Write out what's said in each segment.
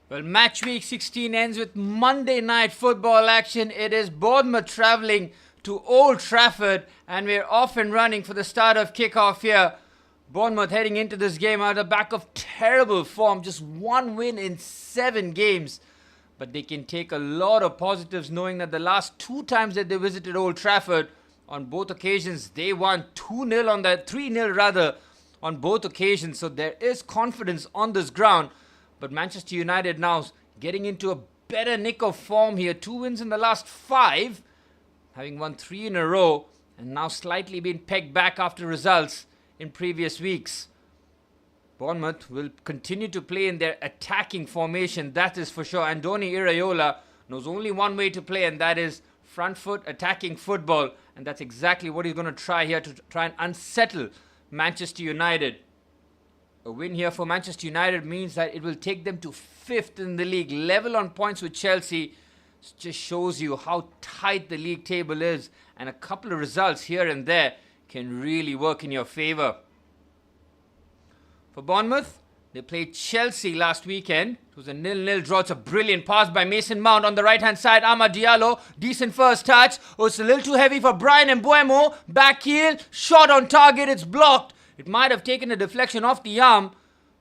Well, match week 16 ends with Monday night football action. It is Bournemouth travelling to Old Trafford, and we're off and running for the start of kickoff here. Bournemouth heading into this game out of the back of terrible form, just one win in 7 games. But they can take a lot of positives knowing that the last 2 times that they visited Old Trafford, on both occasions they won 2-0 on that, 3-0 rather, on both occasions. So there is confidence on this ground. But Manchester United now getting into a better nick of form here. 2 wins in the last 5, having won 3 in a row, and now slightly being pegged back after results in previous weeks. Bournemouth will continue to play in their attacking formation, that is for sure. Andoni Iraola knows only one way to play, and that is front foot attacking football. And that's exactly what he's going to try here to try and unsettle Manchester United. A win here for Manchester United means that it will take them to 5th in the league, level on points with Chelsea. It just shows you how tight the league table is, and a couple of results here and there can really work in your favour. For Bournemouth, they played Chelsea last weekend. It was a 0-0 draw. It's a brilliant pass by Mason Mount on the right-hand side. Amad Diallo, decent first touch. Oh, it's a little too heavy for Bryan Mbeumo. Back heel, shot on target, it's blocked. It might have taken a deflection off the arm,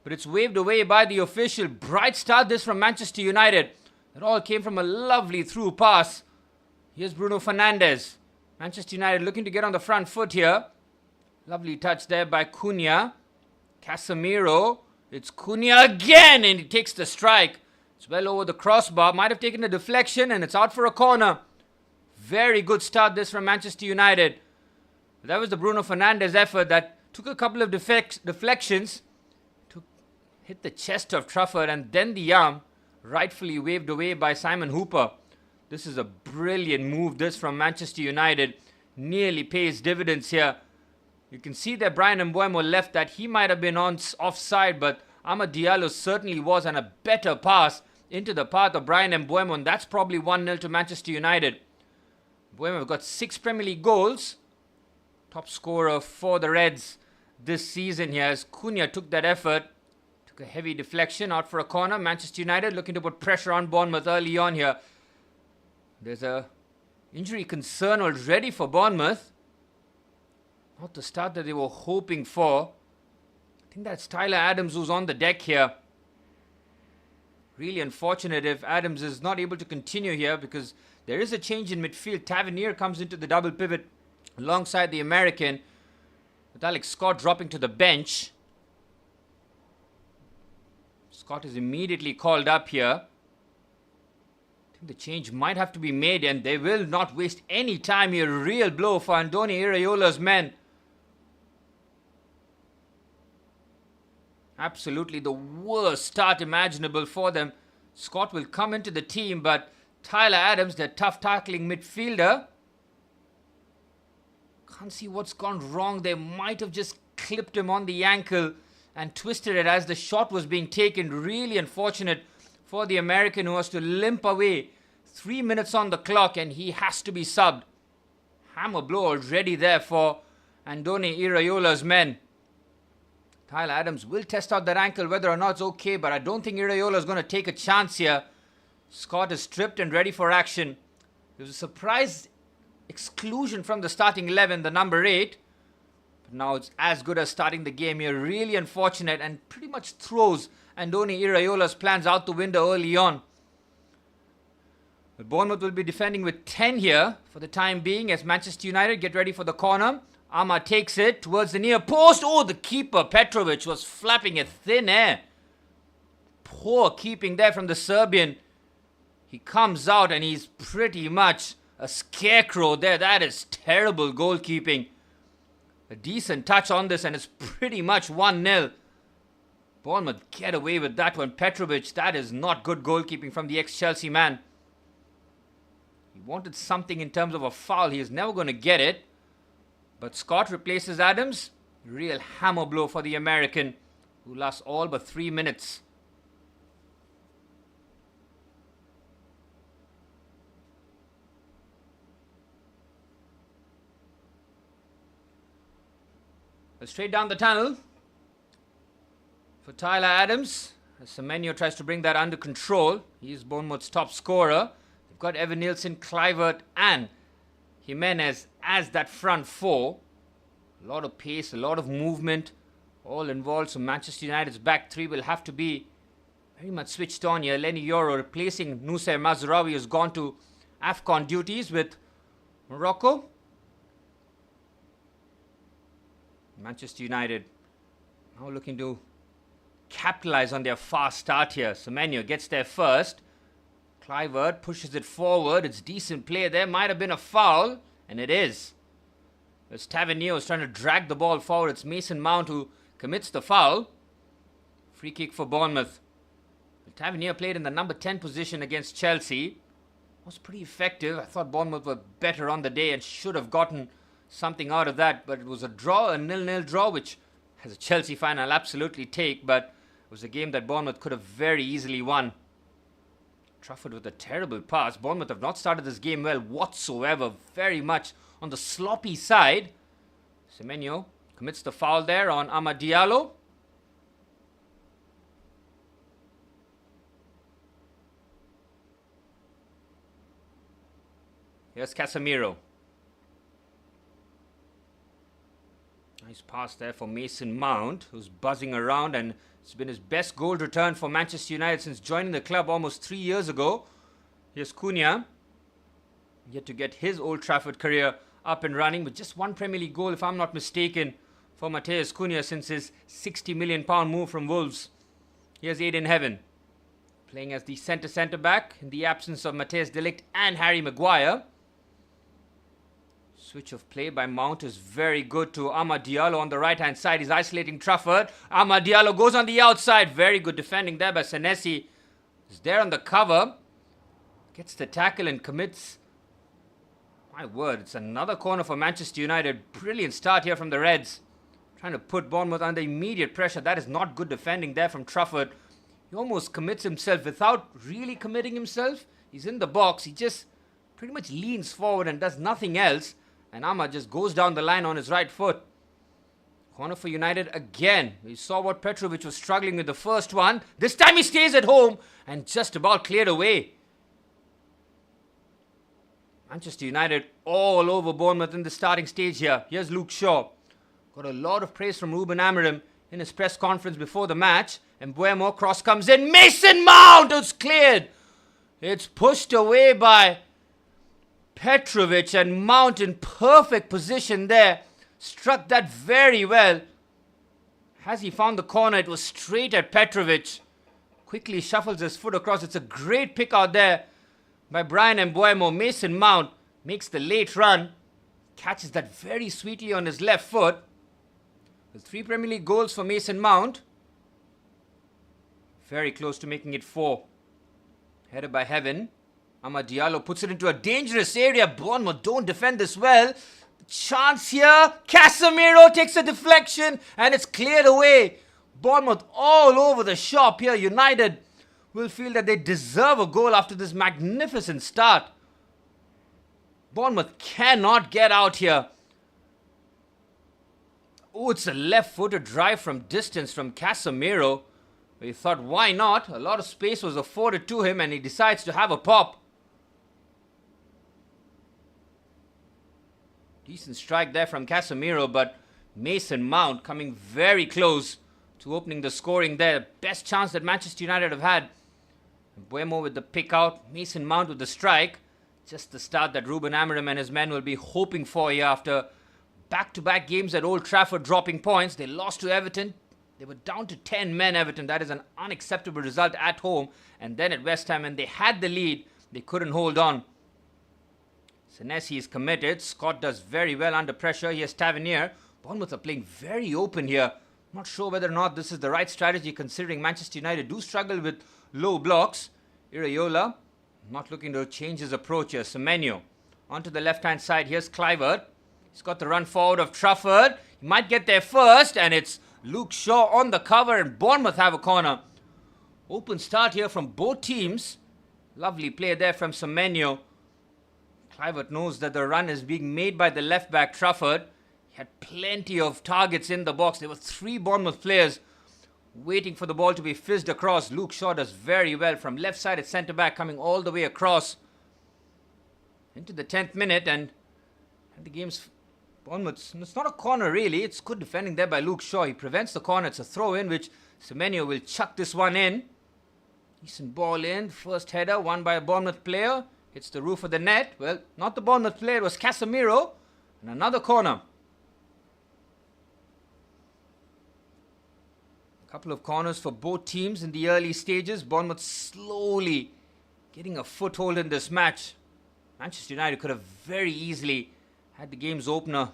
but it's waved away by the official. Bright start this from Manchester United. It all came from a lovely through pass. Here's Bruno Fernandes. Manchester United looking to get on the front foot here. Lovely touch there by Cunha. Casemiro. It's Cunha again, and he takes the strike. It's well over the crossbar. Might have taken a deflection, and it's out for a corner. Very good start this from Manchester United. That was the Bruno Fernandes effort that took a couple of deflections to hit the chest of Trafford, and then the arm, rightfully waved away by Simon Hooper. This is a brilliant move, this from Manchester United. Nearly pays dividends here. You can see that Bryan Mbeumo left that. He might have been offside, but Amad Diallo certainly was, and a better pass into the path of Bryan Mbeumo, and that's probably 1-0 to Manchester United. Mbeumo got 6 Premier League goals. Top scorer for the Reds this season here, as Cunha took that effort. Took a heavy deflection out for a corner. Manchester United looking to put pressure on Bournemouth early on here. There's a injury concern already for Bournemouth. Not the start that they were hoping for. I think that's Tyler Adams who's on the deck here. Really unfortunate if Adams is not able to continue here, because there is a change in midfield. Tavernier comes into the double pivot alongside the American, with Alex Scott dropping to the bench. Scott is immediately called up here. I think the change might have to be made, and they will not waste any time here. Real blow for Andoni Iraola's men. Absolutely the worst start imaginable for them. Scott will come into the team, but Tyler Adams, their tough tackling midfielder, can't see what's gone wrong. They might have just clipped him on the ankle and twisted it as the shot was being taken. Really unfortunate for the American, who has to limp away. 3 minutes on the clock, and he has to be subbed. Hammer blow already there for Andoni Iraola's men. Tyler Adams will test out that ankle, whether or not it's okay, but I don't think Iraola is going to take a chance here. Scott is stripped and ready for action. There was a surprise exclusion from the starting 11, the number 8. But now it's as good as starting the game here. Really unfortunate, and pretty much throws Andoni Iraola's plans out the window early on. But Bournemouth will be defending with 10 here for the time being, as Manchester United get ready for the corner. Amar takes it towards the near post. Oh, the keeper, Petrovic, was flapping a thin air. Poor keeping there from the Serbian. He comes out and he's pretty much a scarecrow there. That is terrible goalkeeping. A decent touch on this, and it's pretty much 1-0. Bournemouth get away with that one. Petrovic, that is not good goalkeeping from the ex-Chelsea man. He wanted something in terms of a foul. He is never going to get it. But Scott replaces Adams. Real hammer blow for the American, who lasts all but 3 minutes. Straight down the tunnel for Tyler Adams. Semenyo tries to bring that under control. He's Bournemouth's top scorer. They've got Evan Nielsen, Kluivert and Jimenez as that front four. A lot of pace, a lot of movement, all involved. So Manchester United's back three will have to be very much switched on here. Lenny Yoro replacing Nusayr Mazraoui, who's gone to AFCON duties with Morocco. Manchester United now looking to capitalize on their fast start here. Semenyo gets there first. Kluivert pushes it forward. It's decent play there. Might have been a foul, and it is. As Tavernier is trying to drag the ball forward, it's Mason Mount who commits the foul. Free kick for Bournemouth. Tavernier played in the number 10 position against Chelsea. Was pretty effective. I thought Bournemouth were better on the day and should have gotten something out of that, but it was a draw, a 0-0 draw, which as a Chelsea fan I'll absolutely take, but it was a game that Bournemouth could have very easily won. Trafford with a terrible pass. Bournemouth have not started this game well whatsoever. Very much on the sloppy side. Semenyo commits the foul there on Amad Diallo. Here's Casemiro. Nice pass there for Mason Mount, who's buzzing around, and it's been his best goal return for Manchester United since joining the club almost 3 years ago. Here's Cunha, yet to get his Old Trafford career up and running with just one Premier League goal, if I'm not mistaken, for Matheus Cunha since his £60 million move from Wolves. Here's Aiden Heaven, playing as the centre-back in the absence of Matthijs de Ligt and Harry Maguire. Switch of play by Mount is very good to Amad Diallo on the right-hand side. He's isolating Trafford. Amad Diallo goes on the outside. Very good defending there by Senesi. He's there on the cover. Gets the tackle and commits. My word, it's another corner for Manchester United. Brilliant start here from the Reds. Trying to put Bournemouth under immediate pressure. That is not good defending there from Trafford. He almost commits himself without really committing himself. He's in the box. He just pretty much leans forward and does nothing else. And Ahmad just goes down the line on his right foot. Corner for United again. We saw what Petrovic was struggling with the first one. This time he stays at home and just about cleared away. Manchester United all over Bournemouth in the starting stage here. Here's Luke Shaw. Got a lot of praise from Ruben Amorim in his press conference before the match. And Mbeumo, cross comes in. Mason Mount is cleared. It's pushed away by Petrovic, and Mount in perfect position there. Struck that very well. As he found the corner, it was straight at Petrovic. Quickly shuffles his foot across. It's a great pick out there by Brian Mbeumo. Mason Mount makes the late run. Catches that very sweetly on his left foot. With 3 Premier League goals for Mason Mount. Very close to making it 4. Headed by Heaven. Amad Diallo puts it into a dangerous area. Bournemouth don't defend this well. Chance here. Casemiro takes a deflection and it's cleared away. Bournemouth all over the shop here. United will feel that they deserve a goal after this magnificent start. Bournemouth cannot get out here. Oh, it's a left-footed drive from distance from Casemiro. We thought, why not? A lot of space was afforded to him and he decides to have a pop. Decent strike there from Casemiro, but Mason Mount coming very close to opening the scoring there. Best chance that Manchester United have had. Mbeumo with the pick out. Mason Mount with the strike. Just the start that Ruben Amorim and his men will be hoping for here after back-to-back games at Old Trafford dropping points. They lost to Everton. They were down to 10 men, Everton. That is an unacceptable result at home. And then at West Ham, when they had the lead, they couldn't hold on. Senesi is committed. Scott does very well under pressure. Here's Tavernier. Bournemouth are playing very open here. Not sure whether or not this is the right strategy considering Manchester United do struggle with low blocks. Iraola not looking to change his approach here. Semenyo onto the left-hand side. Here's Kluivert. He's got the run forward of Trafford. He might get there first, and it's Luke Shaw on the cover, and Bournemouth have a corner. Open start here from both teams. Lovely play there from Semenyo. Kluivert knows that the run is being made by the left-back Trafford. He had plenty of targets in the box. There were 3 Bournemouth players waiting for the ball to be fizzed across. Luke Shaw does very well from left side at centre back, coming all the way across into the 10th minute, and the game's Bournemouth. It's not a corner really. It's good defending there by Luke Shaw. He prevents the corner. It's a throw in, which Semenyo will chuck this one in. Decent ball in. First header won by a Bournemouth player. Hits the roof of the net. Well, not the Bournemouth player. It was Casemiro. And another corner. A couple of corners for both teams in the early stages. Bournemouth slowly getting a foothold in this match. Manchester United could have very easily had the game's opener.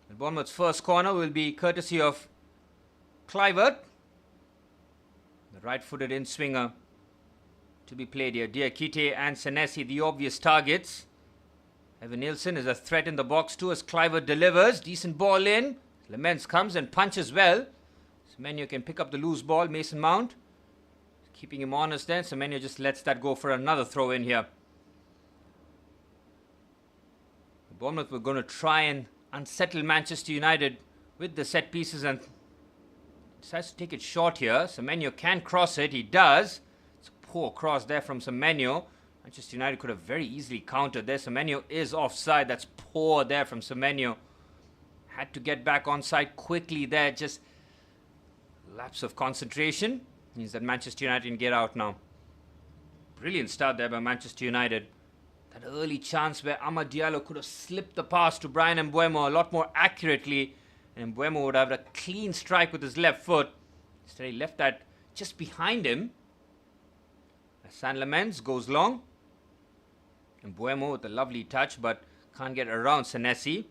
And Bournemouth's first corner will be courtesy of Kluivert, the right-footed in-swinger to be played here. Diakite and Senesi, the obvious targets. Evan Nielsen is a threat in the box too as Kluivert delivers. Decent ball in. Lamens comes and punches well. Semenyo can pick up the loose ball. Mason Mount keeping him honest there. Semenyo just lets that go for another throw in here. Bournemouth were going to try and unsettle Manchester United with the set pieces and decides to take it short here. Semenyo can cross it. He does. It's a poor cross there from Semenyo. Manchester United could have very easily countered there. Semenyo is offside. That's poor there from Semenyo. Had to get back onside quickly there. Just lapse of concentration means that Manchester United can get out now. Brilliant start there by Manchester United. That early chance where Amad Diallo could have slipped the pass to Brian Mbeumo a lot more accurately, and Mbeumo would have a clean strike with his left foot. Instead, he left that just behind him. As San Lamens goes long. Mbeumo with a lovely touch, but can't get around Senesi.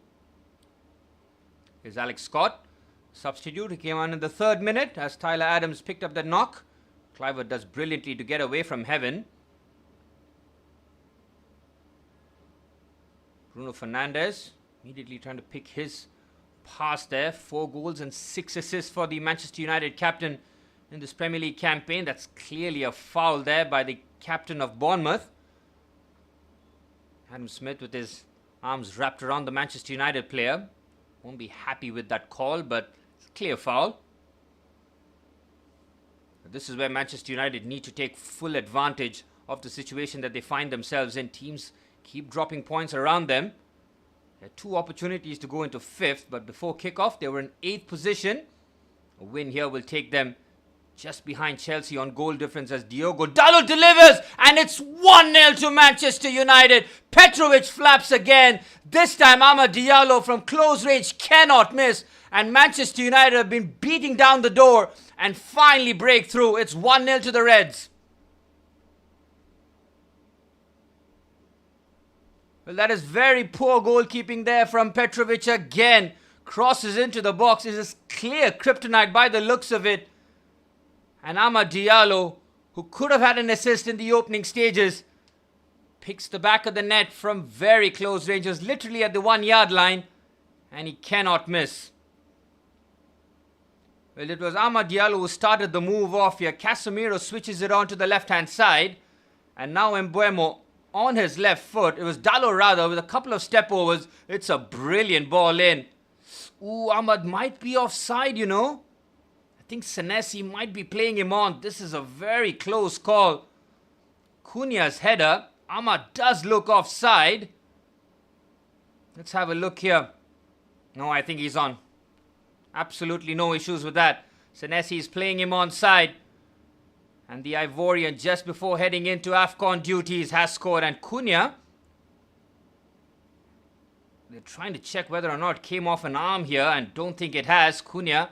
Here's Alex Scott, substitute. He came on in the 3rd minute as Tyler Adams picked up that knock. Kluivert does brilliantly to get away from Heaven. Bruno Fernandes immediately trying to pick his pass there. 4 goals and 6 assists for the Manchester United captain in this Premier League campaign. That's clearly a foul there by the captain of Bournemouth. Adam Smith with his arms wrapped around the Manchester United player. Won't be happy with that call, but it's a clear foul. This is where Manchester United need to take full advantage of the situation that they find themselves in. Teams keep dropping points around them. They had 2 opportunities to go into 5th, but before kickoff, they were in 8th position. A win here will take them just behind Chelsea on goal difference as Diogo Dalot delivers, and it's 1-0 to Manchester United. Petrovic flaps again. This time, Amad Diallo from close range cannot miss, and Manchester United have been beating down the door and finally break through. It's 1-0 to the Reds. Well, that is very poor goalkeeping there from Petrovic again. Crosses into the box. It is clear kryptonite by the looks of it. And Amad Diallo, who could have had an assist in the opening stages, picks the back of the net from very close range. It was literally at the 1-yard line, and he cannot miss. Well, it was Amad Diallo who started the move off here. Casemiro switches it on to the left-hand side. And now Mbeumo on his left foot. It was Dalot rather with a couple of step overs. It's a brilliant ball in. Ooh, Amad might be offside, you know. I think Senesi might be playing him on. This is a very close call. Cunha's header. Amad does look offside. Let's have a look here. No, I think he's on. Absolutely no issues with that. Senesi is playing him onside. And the Ivorian, just before heading into AFCON duties, has scored. And Cunha, they're trying to check whether or not it came off an arm here, and don't think it has. Cunha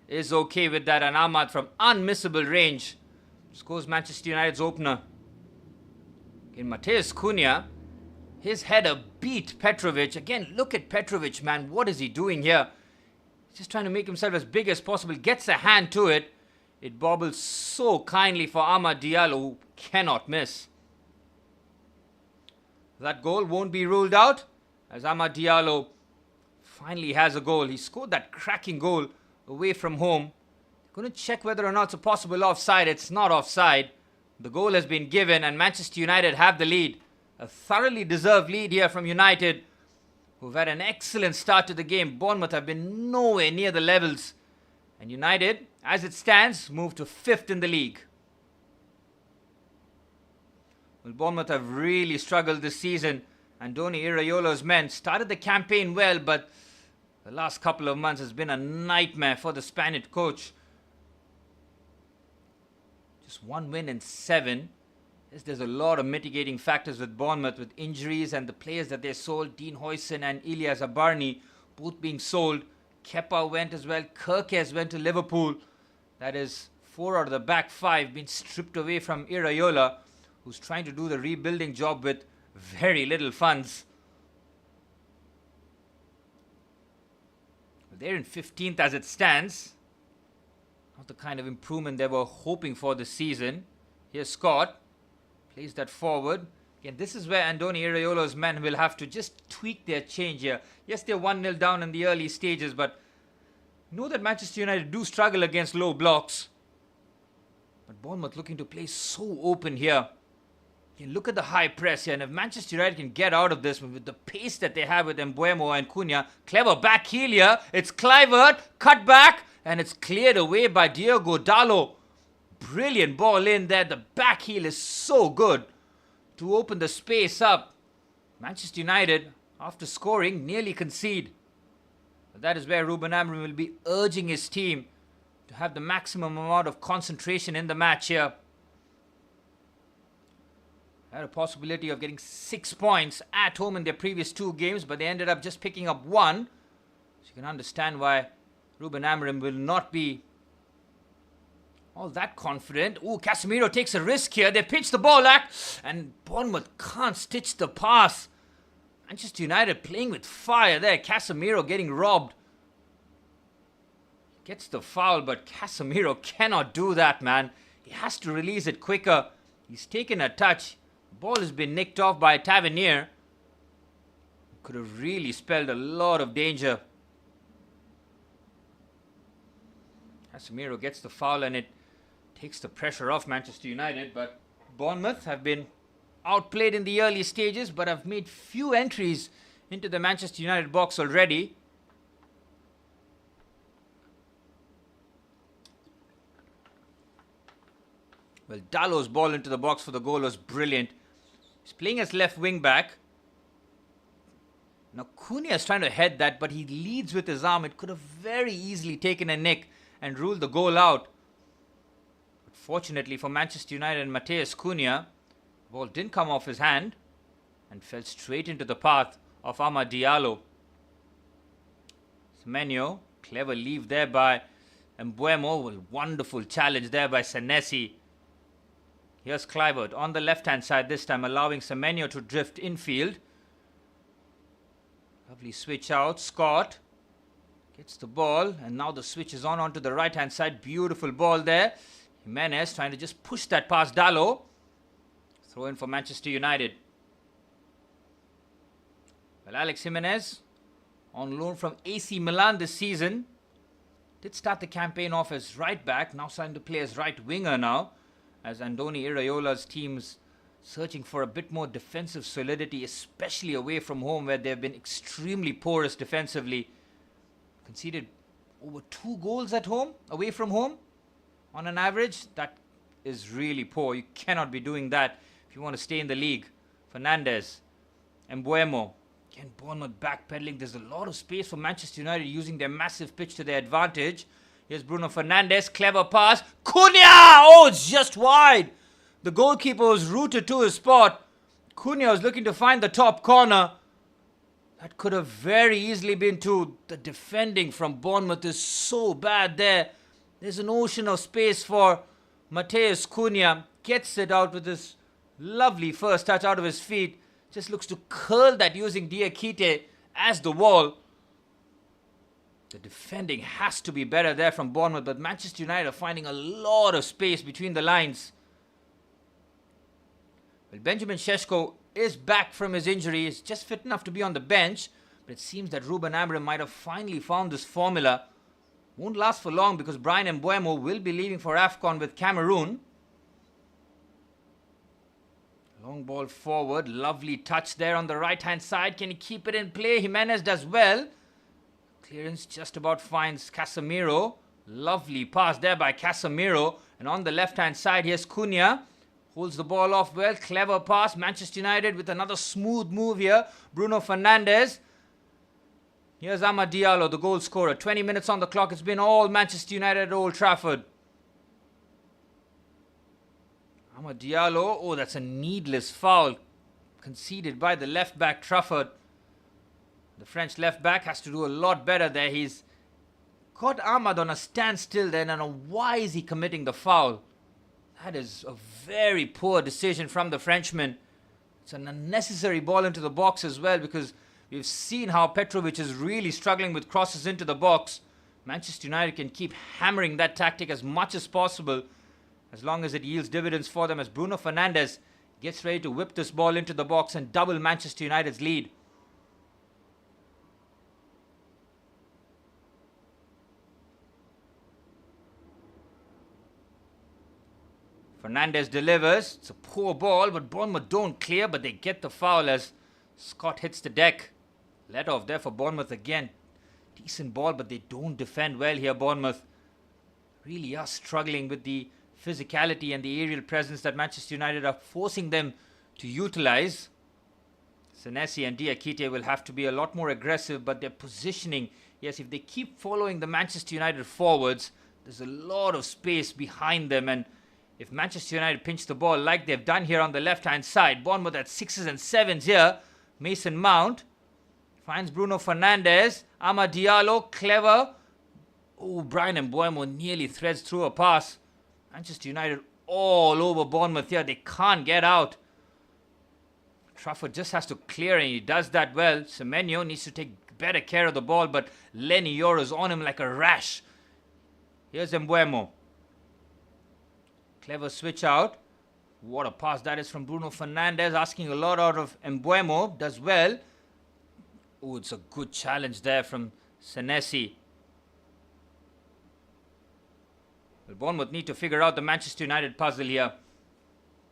is okay with that. And Amad from unmissable range scores Manchester United's opener. In Mateus Cunha, his header beat Petrovic. Again, look at Petrovic, man. What is he doing here? He's just trying to make himself as big as possible. Gets a hand to it. It bobbles so kindly for Amad Diallo, who cannot miss. That goal won't be ruled out, as Amad Diallo finally has a goal. He scored that cracking goal away from home. Going to check whether or not it's a possible offside. It's not offside. The goal has been given, and Manchester United have the lead. A thoroughly deserved lead here from United, who've had an excellent start to the game. Bournemouth have been nowhere near the levels And United, as it stands, move to 5th in the league. Well, Bournemouth have really struggled this season. Andoni Iraiola's men started the campaign well, but the last couple of months has been a nightmare for the Spanish coach. Just 1 win in 7. Yes, there's a lot of mitigating factors with Bournemouth, with injuries and the players that they sold. Dean Huijsen and Ilya Zabarny both being sold. Kepa went as well. Kerkez went to Liverpool. That is 4 out of the back 5 being stripped away from Iraola, who's trying to do the rebuilding job with very little funds. They're in 15th as it stands. Not the kind of improvement they were hoping for this season. Here's Scott. Plays that forward. Again, this is where Andoni Iraiola's men will have to just tweak their change here. Yes, they're 1-0 down in the early stages, but know that Manchester United do struggle against low blocks. But Bournemouth looking to play so open here. Again, look at the high press here, and if Manchester United can get out of this with the pace that they have with Mbeumo and Cunha, clever back heel here. It's Kluivert, cut back, and it's cleared away by Diogo Dalot. Brilliant ball in there. The back heel is so good to open the space up. Manchester United, after scoring, nearly concede. But that is where Ruben Amorim will be urging his team to have the maximum amount of concentration in the match here. Had a possibility of getting 6 points at home in their previous 2 games, but they ended up just picking up 1. So you can understand why Ruben Amorim will not be all that confident. Ooh, Casemiro takes a risk here. They pitch the ball back, and Bournemouth can't stitch the pass. Manchester United playing with fire there. Casemiro getting robbed. Gets the foul, but Casemiro cannot do that, man. He has to release it quicker. He's taken a touch. The ball has been nicked off by Tavernier. Could have really spelled a lot of danger. Casemiro gets the foul, and it takes the pressure off Manchester United. But Bournemouth have been outplayed in the early stages, but have made few entries into the Manchester United box already. Well, Dalot's ball into the box for the goal was brilliant. He's playing as left wing back. Now Cunha is trying to head that, but he leads with his arm. It could have very easily taken a nick and ruled the goal out. But fortunately for Manchester United and Matheus Cunha, the ball didn't come off his hand and fell straight into the path of Amad Diallo. Semenyo, clever leave there by Mbeumo. Well, wonderful challenge there by Senesi. Here's Kluivert on the left-hand side this time, allowing Semenyo to drift infield. Lovely switch out. Scott gets the ball, and now the switch is on onto the right-hand side. Beautiful ball there. Jimenez trying to just push that past Dalot. Throw in for Manchester United. Well, Alex Jimenez, on loan from AC Milan this season, did start the campaign off as right back, now starting to play as right winger now, as Andoni Iraiola's team's searching for a bit more defensive solidity, especially away from home, where they've been extremely porous defensively. Conceded over 2 goals at home, away from home, on an average. That is really poor. You cannot be doing that if you want to stay in the league. Fernandes, Mbeumo. Again, Bournemouth backpedaling. There's a lot of space for Manchester United using their massive pitch to their advantage. Here's Bruno Fernandes, clever pass. Cunha! Oh, it's just wide. The goalkeeper was rooted to his spot. Cunha was looking to find the top corner. That could have very easily been 2. The defending from Bournemouth is so bad there. There's an ocean of space for Matheus Cunha. Gets it out with this lovely first touch out of his feet. Just looks to curl that using Diakite as the wall. The defending has to be better there from Bournemouth, but Manchester United are finding a lot of space between the lines. Well, Benjamin Šeško is back from his injury. He's just fit enough to be on the bench, but it seems that Ruben Amorim might have finally found this formula. Won't last for long because Bryan Mbeumo will be leaving for AFCON with Cameroon. Long ball forward. Lovely touch there on the right-hand side. Can he keep it in play? Jimenez does well. Clearance just about finds Casemiro. Lovely pass there by Casemiro. And on the left-hand side, here's Cunha. Holds the ball off well. Clever pass. Manchester United with another smooth move here. Bruno Fernandes. Here's Amad Diallo, the goal scorer. 20 minutes on the clock. It's been all Manchester United at Old Trafford. Amad Diallo. Oh, that's a needless foul. Conceded by the left-back Trafford. The French left-back has to do a lot better there. He's got Ahmad on a standstill then, and why is he committing the foul? That is a very poor decision from the Frenchman. It's an unnecessary ball into the box as well, because we've seen how Petrovic is really struggling with crosses into the box. Manchester United can keep hammering that tactic as much as possible, as long as it yields dividends for them, as Bruno Fernandes gets ready to whip this ball into the box and double Manchester United's lead. Fernandes delivers. It's a poor ball, but Bournemouth don't clear, but they get the foul as Scott hits the deck. Let off there for Bournemouth again. Decent ball, but they don't defend well here, Bournemouth. Really are struggling with the physicality and the aerial presence that Manchester United are forcing them to utilize. Senesi and Diakite will have to be a lot more aggressive, but their positioning, yes, if they keep following the Manchester United forwards, there's a lot of space behind them, and if Manchester United pinch the ball like they've done here on the left-hand side, Bournemouth at 6s and 7s here. Mason Mount finds Bruno Fernandes. Amad Diallo, clever. Oh, Brian Mbeumo nearly threads through a pass. Manchester United all over Bournemouth here. They can't get out. Trafford just has to clear, and he does that well. Semenyo needs to take better care of the ball, but Lenny Yoro's on him like a rash. Here's Mbeumo. Clever switch out. What a pass that is from Bruno Fernandes, asking a lot out of Mbeumo. Does well. Oh, it's a good challenge there from Senesi. Well, Bournemouth need to figure out the Manchester United puzzle here.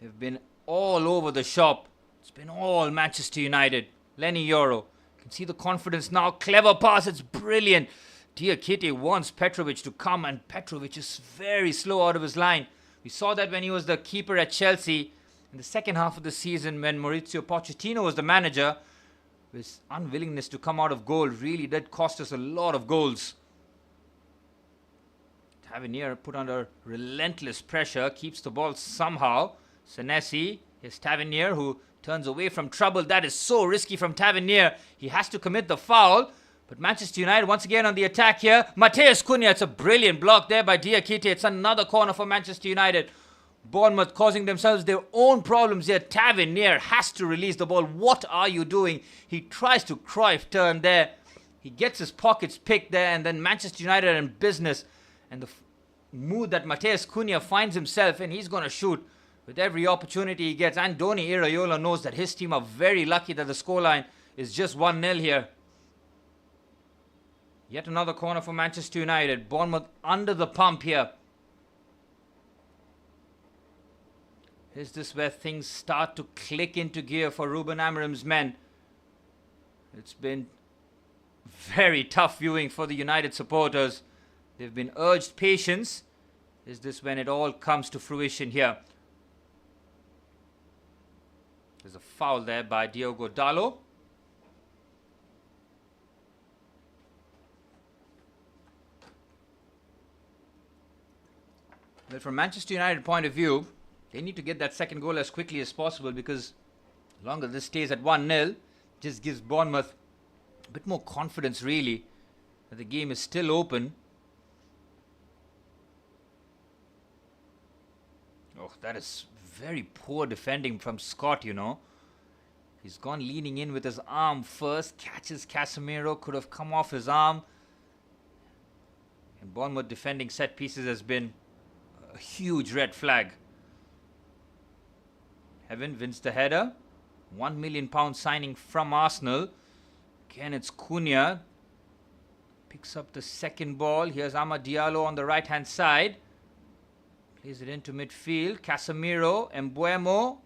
They've been all over the shop. It's been all Manchester United. Lenny Yoro. You can see the confidence now. Clever pass. It's brilliant. Diakite wants Petrovic to come, and Petrovic is very slow out of his line. We saw that when he was the keeper at Chelsea in the second half of the season when Maurizio Pochettino was the manager. His unwillingness to come out of goal really did cost us a lot of goals. Tavernier put under relentless pressure, keeps the ball somehow. Senesi, here's Tavernier who turns away from trouble. That is so risky from Tavernier. He has to commit the foul. But Manchester United once again on the attack here. Matheus Cunha, it's a brilliant block there by Diakite. It's another corner for Manchester United. Bournemouth causing themselves their own problems here. Tavernier has to release the ball. What are you doing? He tries to Cruyff turn there. He gets his pockets picked there, and then Manchester United are in business. And the mood that Matheus Cunha finds himself in, he's going to shoot with every opportunity he gets. Andoni Iraola knows that his team are very lucky that the scoreline is just 1-0 here. Yet another corner for Manchester United. Bournemouth under the pump here. Is this where things start to click into gear for Ruben Amorim's men? It's been very tough viewing for the United supporters. They've been urged patience. Is this when it all comes to fruition here? There's a foul there by Diogo Dalot. But from Manchester United point of view, they need to get that second goal as quickly as possible, because the longer this stays at 1-0, just gives Bournemouth a bit more confidence really that the game is still open. Oh, that is very poor defending from Scott, you know. He's gone leaning in with his arm first, catches Casemiro, could have come off his arm. And Bournemouth defending set pieces has been a huge red flag. Heaven wins the header. £1 million signing from Arsenal. Again, it's Cunha. Picks up the second ball. Here's Amad Diallo on the right-hand side. Plays it into midfield. Casemiro, Mbeumo.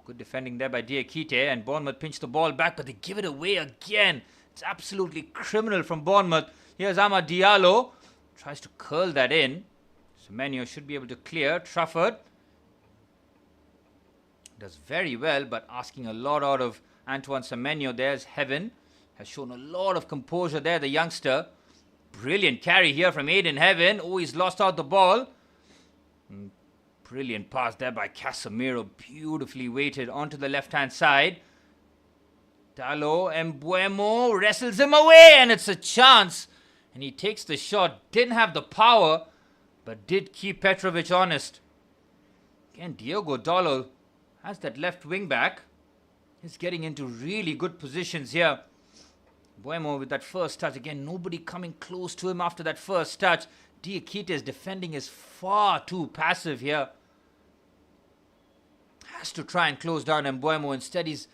Good defending there by Diakite. And Bournemouth pinch the ball back, but they give it away again. It's absolutely criminal from Bournemouth. Here's Amad Diallo. Tries to curl that in. Semenyo should be able to clear. Trafford does very well, but asking a lot out of Antoine Semenyo. There's Heaven. Has shown a lot of composure there, the youngster. Brilliant carry here from Aiden Heaven. Oh, he's lost out the ball. Brilliant pass there by Casemiro. Beautifully weighted onto the left-hand side. Dalo Mbeumo wrestles him away, and it's a chance. And he takes the shot. Didn't have the power, but did keep Petrovic honest. Again, Diogo Dalo has that left wing back. He's getting into really good positions here. Mbeumo with that first touch. Again, nobody coming close to him after that first touch. Diakite's defending is far too passive here. Has to try and close down Mbeumo. Instead, he's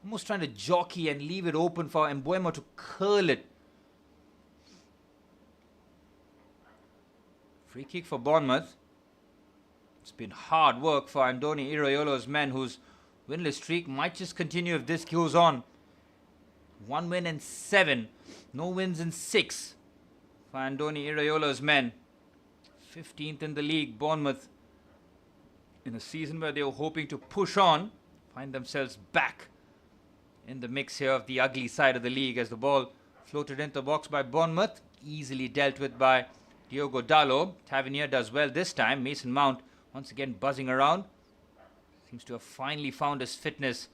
almost trying to jockey and leave it open for Mbeumo to curl it. Free kick for Bournemouth. It's been hard work for Andoni Iraola's men, whose winless streak might just continue if this goes on. 1 win in 7. No wins in 6 for Andoni Iraola's men. 15th in the league, Bournemouth. In a season where they were hoping to push on, find themselves back in the mix here of the ugly side of the league as the ball floated into the box by Bournemouth. Easily dealt with by Diogo Dalo. Tavernier does well this time. Mason Mount once again buzzing around. Seems to have finally found his fitness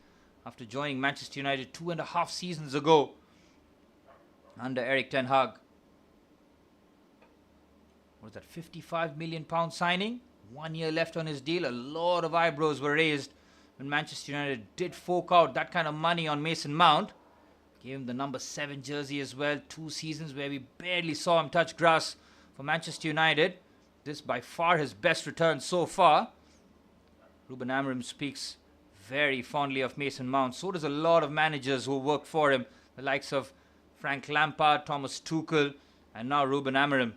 after joining Manchester United 2.5 seasons ago under Erik ten Hag. What was that, £55 million signing? 1 year left on his deal. A lot of eyebrows were raised when Manchester United did fork out that kind of money on Mason Mount. Gave him the number 7 jersey as well. 2 seasons where we barely saw him touch grass for Manchester United. This by far his best return so far. Ruben Amorim speaks very fondly of Mason Mount. So does a lot of managers who work for him. The likes of Frank Lampard, Thomas Tuchel, and now Ruben Amorim.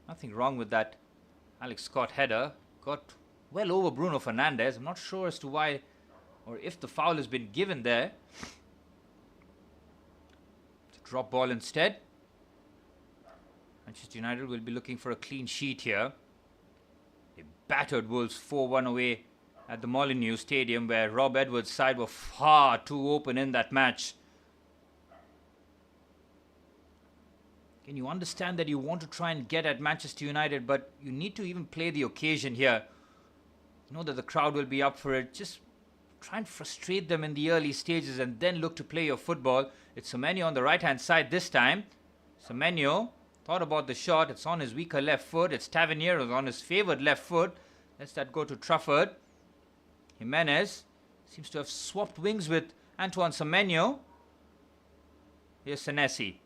Nothing wrong with that Alex Scott header. Got well over Bruno Fernandes. I'm not sure as to why or if the foul has been given there. It's a drop ball instead. Manchester United will be looking for a clean sheet here. They battered Wolves 4-1 away at the Molineux Stadium, where Rob Edwards' side were far too open in that match. Can you understand that you want to try and get at Manchester United, but you need to even play the occasion here. You know that the crowd will be up for it. Just try and frustrate them in the early stages and then look to play your football. It's Semenyo on the right-hand side this time. Semenyo thought about the shot. It's on his weaker left foot. It's Tavernier on his favoured left foot. Lets that go to Trafford. Jimenez seems to have swapped wings with Antoine Semenyo. Here's Senesi.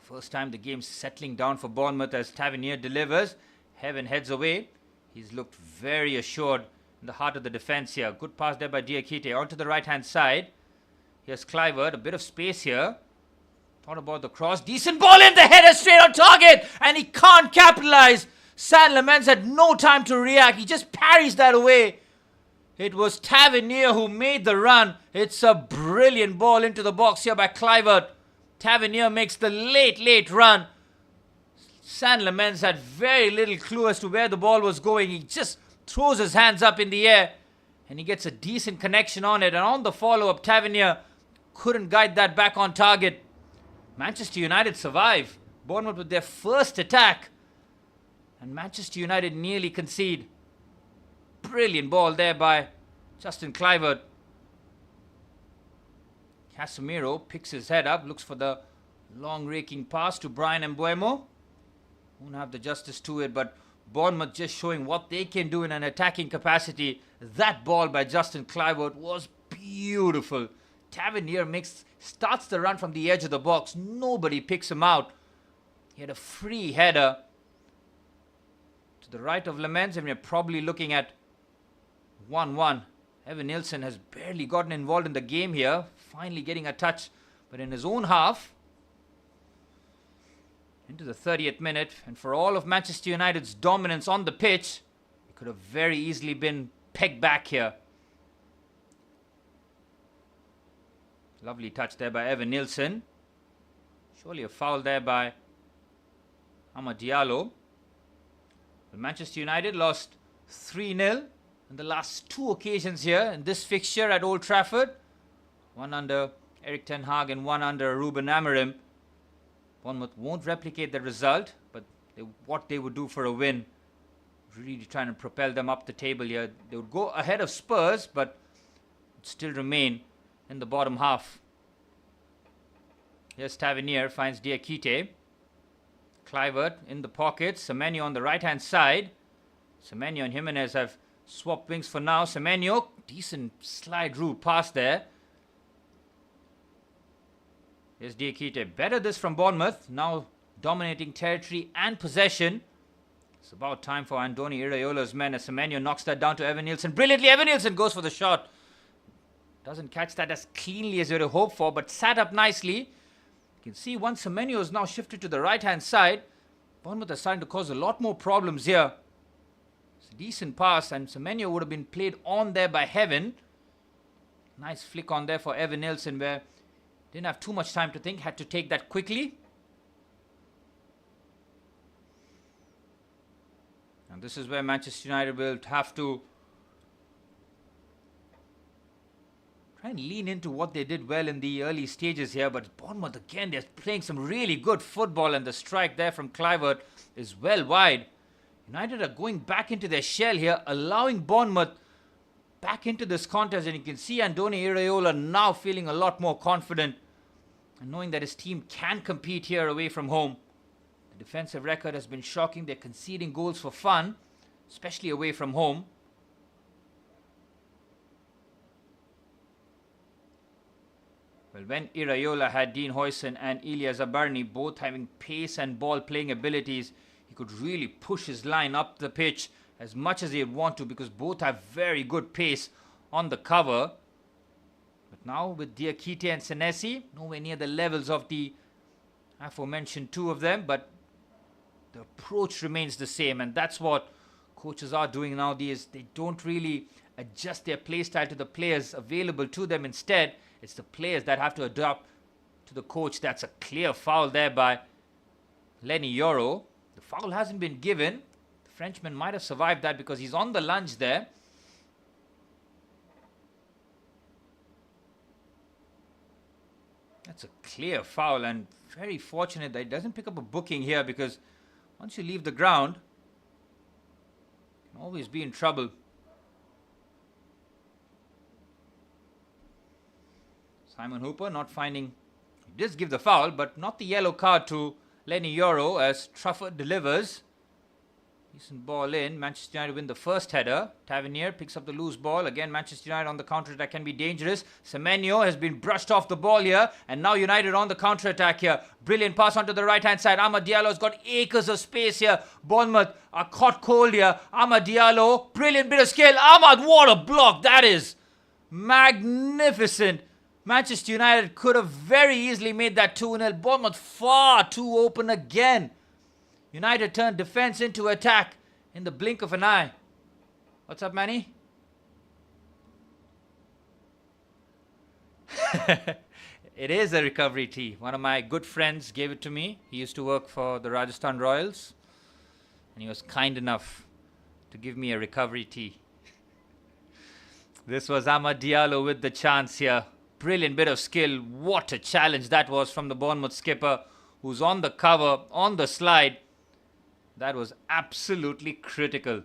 First time the game's settling down for Bournemouth as Tavernier delivers. Heaven heads away. He's looked very assured in the heart of the defence here. Good pass there by Diakite. Onto the right-hand side. Here's Kluivert. A bit of space here. Thought about the cross. Decent ball in. The header straight on target. And he can't capitalise. Saint-Lemens had no time to react. He just parries that away. It was Tavernier who made the run. It's a brilliant ball into the box here by Kluivert. Tavernier makes the late run. Saint-Lemens had very little clue as to where the ball was going. He just throws his hands up in the air and he gets a decent connection on it. And on the follow-up, Tavernier couldn't guide that back on target. Manchester United survive. Bournemouth with their first attack. And Manchester United nearly concede. Brilliant ball there by Justin Kluivert. Casemiro picks his head up, looks for the long raking pass to Brian Mbeumo. Won't have the justice to it, but Bournemouth just showing what they can do in an attacking capacity. That ball by Justin Kluivert was beautiful. Tavernier starts the run from the edge of the box. Nobody picks him out. He had a free header to the right of Lemens, and we're probably looking at 1-1. Evan Nilsson has barely gotten involved in the game here. Finally getting a touch, but in his own half. Into the 30th minute, and for all of Manchester United's dominance on the pitch, it could have very easily been pegged back here. Lovely touch there by Evan Nielsen. Surely a foul there by Amad Diallo. Well, Manchester United lost 3-0 in the last two occasions here in this fixture at Old Trafford. One under Erik ten Hag and one under Ruben Amorim. Bournemouth won't replicate the result, but what they would do for a win, really trying to propel them up the table here. They would go ahead of Spurs, but would still remain in the bottom half. Here's Tavernier, finds Diakite. Kluivert in the pocket. Semenyo on the right-hand side. Semenyo and Jimenez have swapped wings for now. Semenyo, decent slide route pass there. Here's Diakite. Better this from Bournemouth. Now dominating territory and possession. It's about time for Andoni Iraiola's men as Semenyo knocks that down to Evan Nielsen. Brilliantly, Evan Nielsen goes for the shot. Doesn't catch that as cleanly as you would have hoped for, but sat up nicely. You can see once Semenyo is now shifted to the right-hand side, Bournemouth are starting to cause a lot more problems here. It's a decent pass, and Semenyo would have been played on there by Heaven. Nice flick on there for Evan Nielsen, where didn't have too much time to think, had to take that quickly. And this is where Manchester United will have to try and lean into what they did well in the early stages here. But Bournemouth, again, they're playing some really good football, and the strike there from Kluivert is well wide. United are going back into their shell here, allowing Bournemouth back into this contest. And you can see Andoni Iraola now feeling a lot more confident and knowing that his team can compete here away from home. The defensive record has been shocking. They're conceding goals for fun, especially away from home. Well, when Iraola had Dean Huijsen and Ilya Zabarny both having pace and ball playing abilities, he could really push his line up the pitch as much as he'd want to, because both have very good pace on the cover. But now with Diakite and Senesi, nowhere near the levels of the aforementioned two of them, but the approach remains the same, and that's what coaches are doing nowadays. They don't really adjust their play style to the players available to them. Instead, it's the players that have to adapt to the coach. That's a clear foul there by Lenny Yoro. The foul hasn't been given. The Frenchman might have survived that because he's on the lunge there. That's a clear foul, and very fortunate that he doesn't pick up a booking here, because once you leave the ground, you can always be in trouble. Simon Hooper not finding, he does give the foul, but not the yellow card to Lenny Yoro as Trafford delivers. Decent ball in. Manchester United win the first header. Tavernier picks up the loose ball. Again, Manchester United on the counter-attack can be dangerous. Semenyo has been brushed off the ball here, and now United on the counter-attack here. Brilliant pass onto the right-hand side. Amad Diallo has got acres of space here. Bournemouth are caught cold here. Amad Diallo, brilliant bit of skill. Amad, what a block that is. Magnificent. Manchester United could have very easily made that 2-0. Bournemouth far too open again. United turned defense into attack in the blink of an eye. What's up, Manny? It is a recovery tee. One of my good friends gave it to me. He used to work for the Rajasthan Royals, and he was kind enough to give me a recovery tee. This was Amad Diallo with the chance here. Brilliant bit of skill. What a challenge that was from the Bournemouth skipper, who's on the cover, on the slide. That was absolutely critical.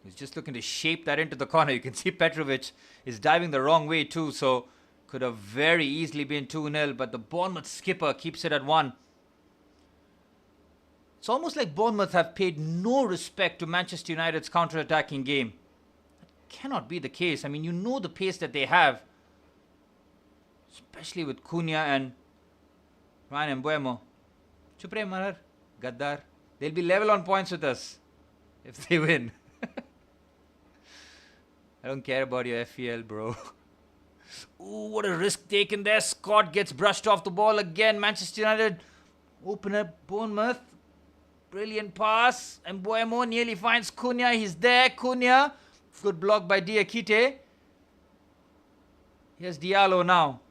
He's just looking to shape that into the corner. You can see Petrovic is diving the wrong way too, so could have very easily been 2-0, but the Bournemouth skipper keeps it at 1. It's almost like Bournemouth have paid no respect to Manchester United's counter-attacking game. That cannot be the case. I mean, you know the pace that they have, especially with Cunha and Ryan Mbeumo. Chupre Marar, Gaddar. They'll be level on points with us if they win. I don't care about your FEL, bro. Ooh, what a risk taken there. Scott gets brushed off the ball again. Manchester United open up Bournemouth. Brilliant pass. And Mbeumo nearly finds Cunha. He's there. Cunha. Good block by Diakite. Here's Diallo now.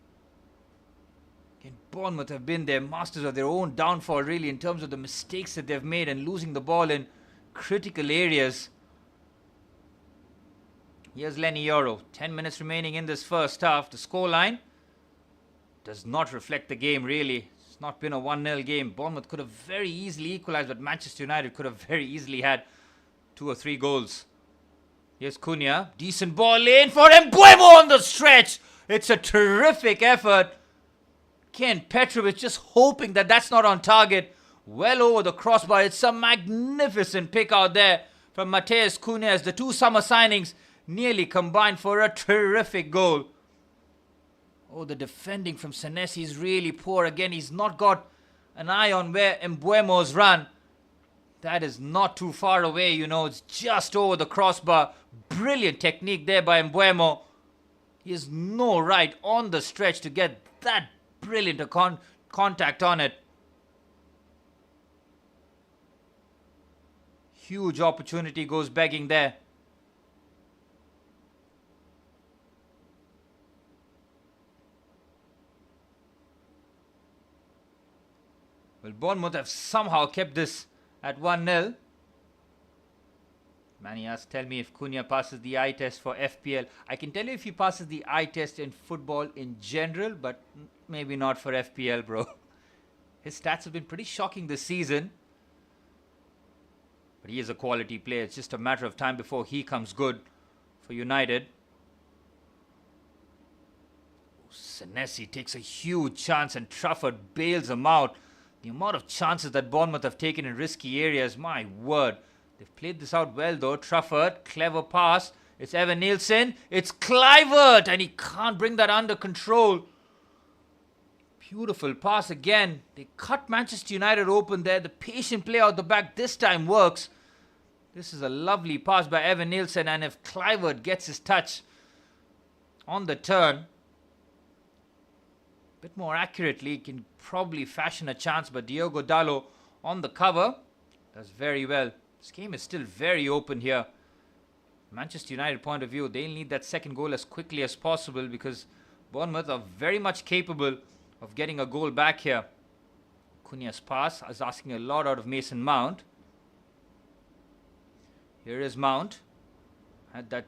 Again, Bournemouth have been their masters of their own downfall, really, in terms of the mistakes that they've made and losing the ball in critical areas. Here's Lenny Yoro. 10 minutes remaining in this first half. The scoreline does not reflect the game, really. It's not been a 1-0 game. Bournemouth could have very easily equalized, but Manchester United could have very easily had 2 or 3 goals. Here's Cunha. Decent ball in for Mbeumo on the stretch. It's a terrific effort. Ken Petrovic just hoping that that's not on target. Well over the crossbar. It's a magnificent pick out there from Matheus Cunha as the 2 summer signings nearly combined for a terrific goal. Oh, the defending from Senesi is really poor. Again, he's not got an eye on where Mbeumo's run. That is not too far away, you know. It's just over the crossbar. Brilliant technique there by Mbeumo. He has no right on the stretch to get that brilliant contact on it. Huge opportunity goes begging there. Well, Bournemouth have somehow kept this at 1-0. Manny asks, tell me if Cunha passes the eye test for FPL. I can tell you if he passes the eye test in football in general, but maybe not for FPL, bro. His stats have been pretty shocking this season. But he is a quality player. It's just a matter of time before he comes good for United. Senesi takes a huge chance and Trafford bails him out. The amount of chances that Bournemouth have taken in risky areas, my word. They've played this out well though. Trafford, clever pass. It's Evan Nielsen. It's Kluivert and he can't bring that under control. Beautiful pass again. They cut Manchester United open there. The patient play out the back this time works. This is a lovely pass by Evan Nielsen, and if Kluivert gets his touch on the turn, a bit more accurately, he can probably fashion a chance, but Diogo Dalot on the cover does very well. This game is still very open here. Manchester United point of view, they'll need that second goal as quickly as possible because Bournemouth are very much capable of getting a goal back here. Cunha's pass is asking a lot out of Mason Mount. Here is Mount. Had that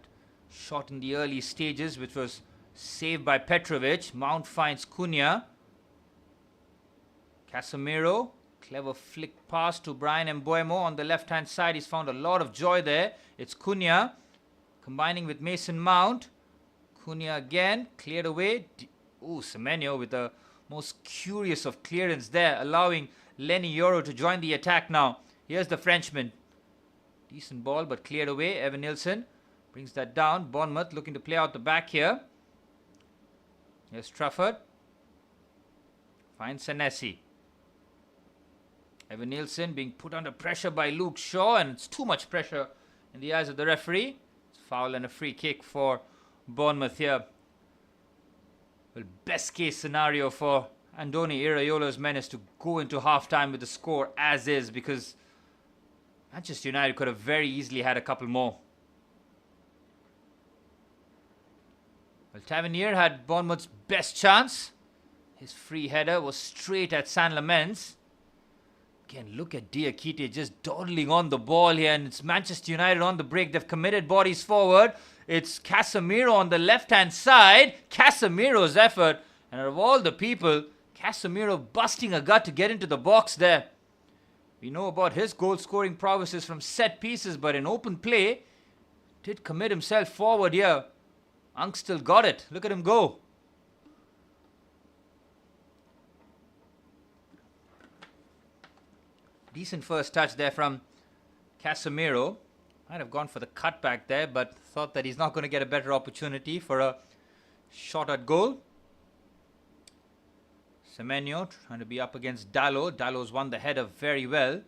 shot in the early stages which was saved by Petrovic. Mount finds Cunha. Casemiro. Clever flick pass to Brian Mbeumo on the left hand side. He's found a lot of joy there. It's Cunha combining with Mason Mount. Cunha again cleared away. Semenyo with the most curious of clearance there, allowing Lenny Yoro to join the attack now. Here's the Frenchman. Decent ball but cleared away. Evan Nielsen brings that down. Bournemouth looking to play out the back here. Here's Trafford. Finds Senesi. Evan Nielsen being put under pressure by Luke Shaw, and it's too much pressure in the eyes of the referee. It's a foul and a free kick for Bournemouth here. Well, best case scenario for Andoni Iraiola's men is to go into half-time with the score as is, because Manchester United could have very easily had a couple more. Well, Tavernier had Bournemouth's best chance. His free header was straight at Saint-Lamens. Again, look at Diakite just dawdling on the ball here, and it's Manchester United on the break. They've committed bodies forward. It's Casemiro on the left-hand side. Casemiro's effort. And out of all the people, Casemiro busting a gut to get into the box there. We know about his goal-scoring prowesses from set pieces, but in open play, did commit himself forward here. Unk still got it. Look at him go. Decent first touch there from Casemiro. Might have gone for the cutback there, but thought that he's not going to get a better opportunity for a shot at goal. Semenyo trying to be up against Dalot. Dalot's won the header very well.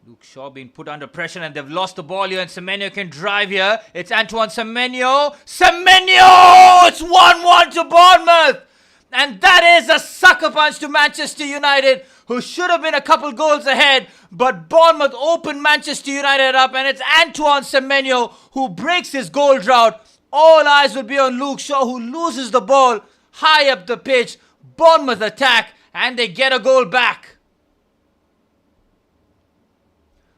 Luke Shaw being put under pressure, and they've lost the ball here, and Semenyo can drive here. It's Antoine Semenyo. Semenyo! It's 1-1 to Bournemouth! And that is a sucker punch to Manchester United, who should have been a couple goals ahead, but Bournemouth opened Manchester United up, and it's Antoine Semenyo who breaks his goal drought. All eyes will be on Luke Shaw, who loses the ball high up the pitch. Bournemouth attack, and they get a goal back.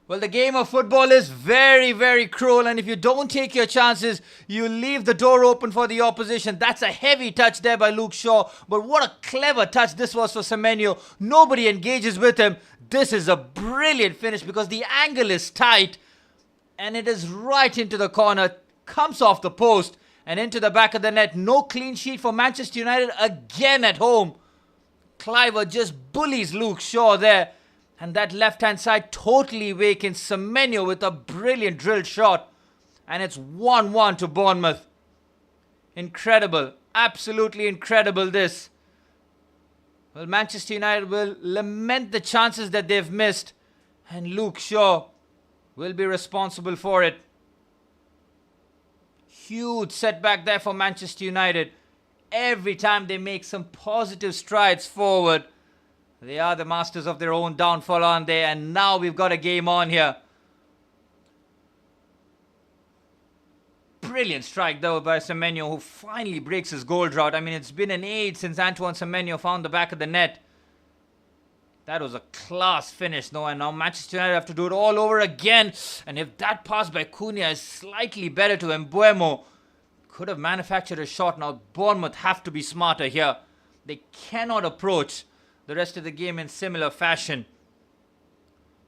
Well, the game of football is very, very cruel, and if you don't take your chances, you leave the door open for the opposition. That's a heavy touch there by Luke Shaw, but what a clever touch this was for Semenyo. Nobody engages with him. This is a brilliant finish because the angle is tight, and it is right into the corner, comes off the post, and into the back of the net. No clean sheet for Manchester United again at home. Cliver just bullies Luke Shaw there. And that left-hand side totally vacant. Semenyo with a brilliant drilled shot. And it's 1-1 to Bournemouth. Incredible. Absolutely incredible this. Well, Manchester United will lament the chances that they've missed. And Luke Shaw will be responsible for it. Huge setback there for Manchester United. Every time they make some positive strides forward, they are the masters of their own downfall, aren't they? And now we've got a game on here. Brilliant strike though by Semenyo, who finally breaks his goal drought. I mean, it's been an age since Antoine Semenyo found the back of the net. That was a class finish, though, and now Manchester United have to do it all over again. And if that pass by Cunha is slightly better to Mbeumo, could have manufactured a shot. Now Bournemouth have to be smarter here. They cannot approach the rest of the game in similar fashion.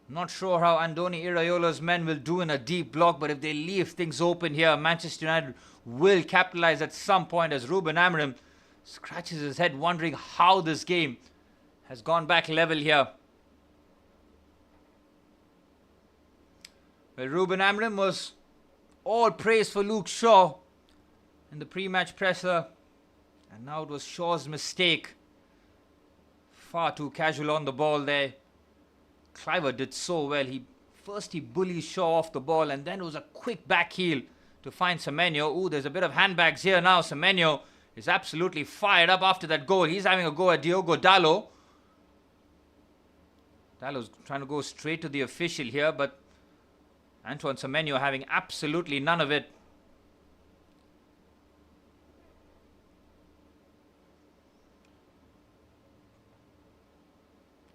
Not sure how Andoni Iraiola's men will do in a deep block, but if they leave things open here, Manchester United will capitalize at some point, as Ruben Amorim scratches his head wondering how this game has gone back level here. Well, Ruben Amorim was all praise for Luke Shaw in the pre-match presser, and now it was Shaw's mistake. Far too casual on the ball there. Cliver did so well. He bullies Shaw off the ball, and then it was a quick back heel to find Semenyo. Ooh, there's a bit of handbags here now. Semenyo is absolutely fired up after that goal. He's having a go at Diogo Dalot. Dalot's trying to go straight to the official here, but Antoine Semenyo having absolutely none of it.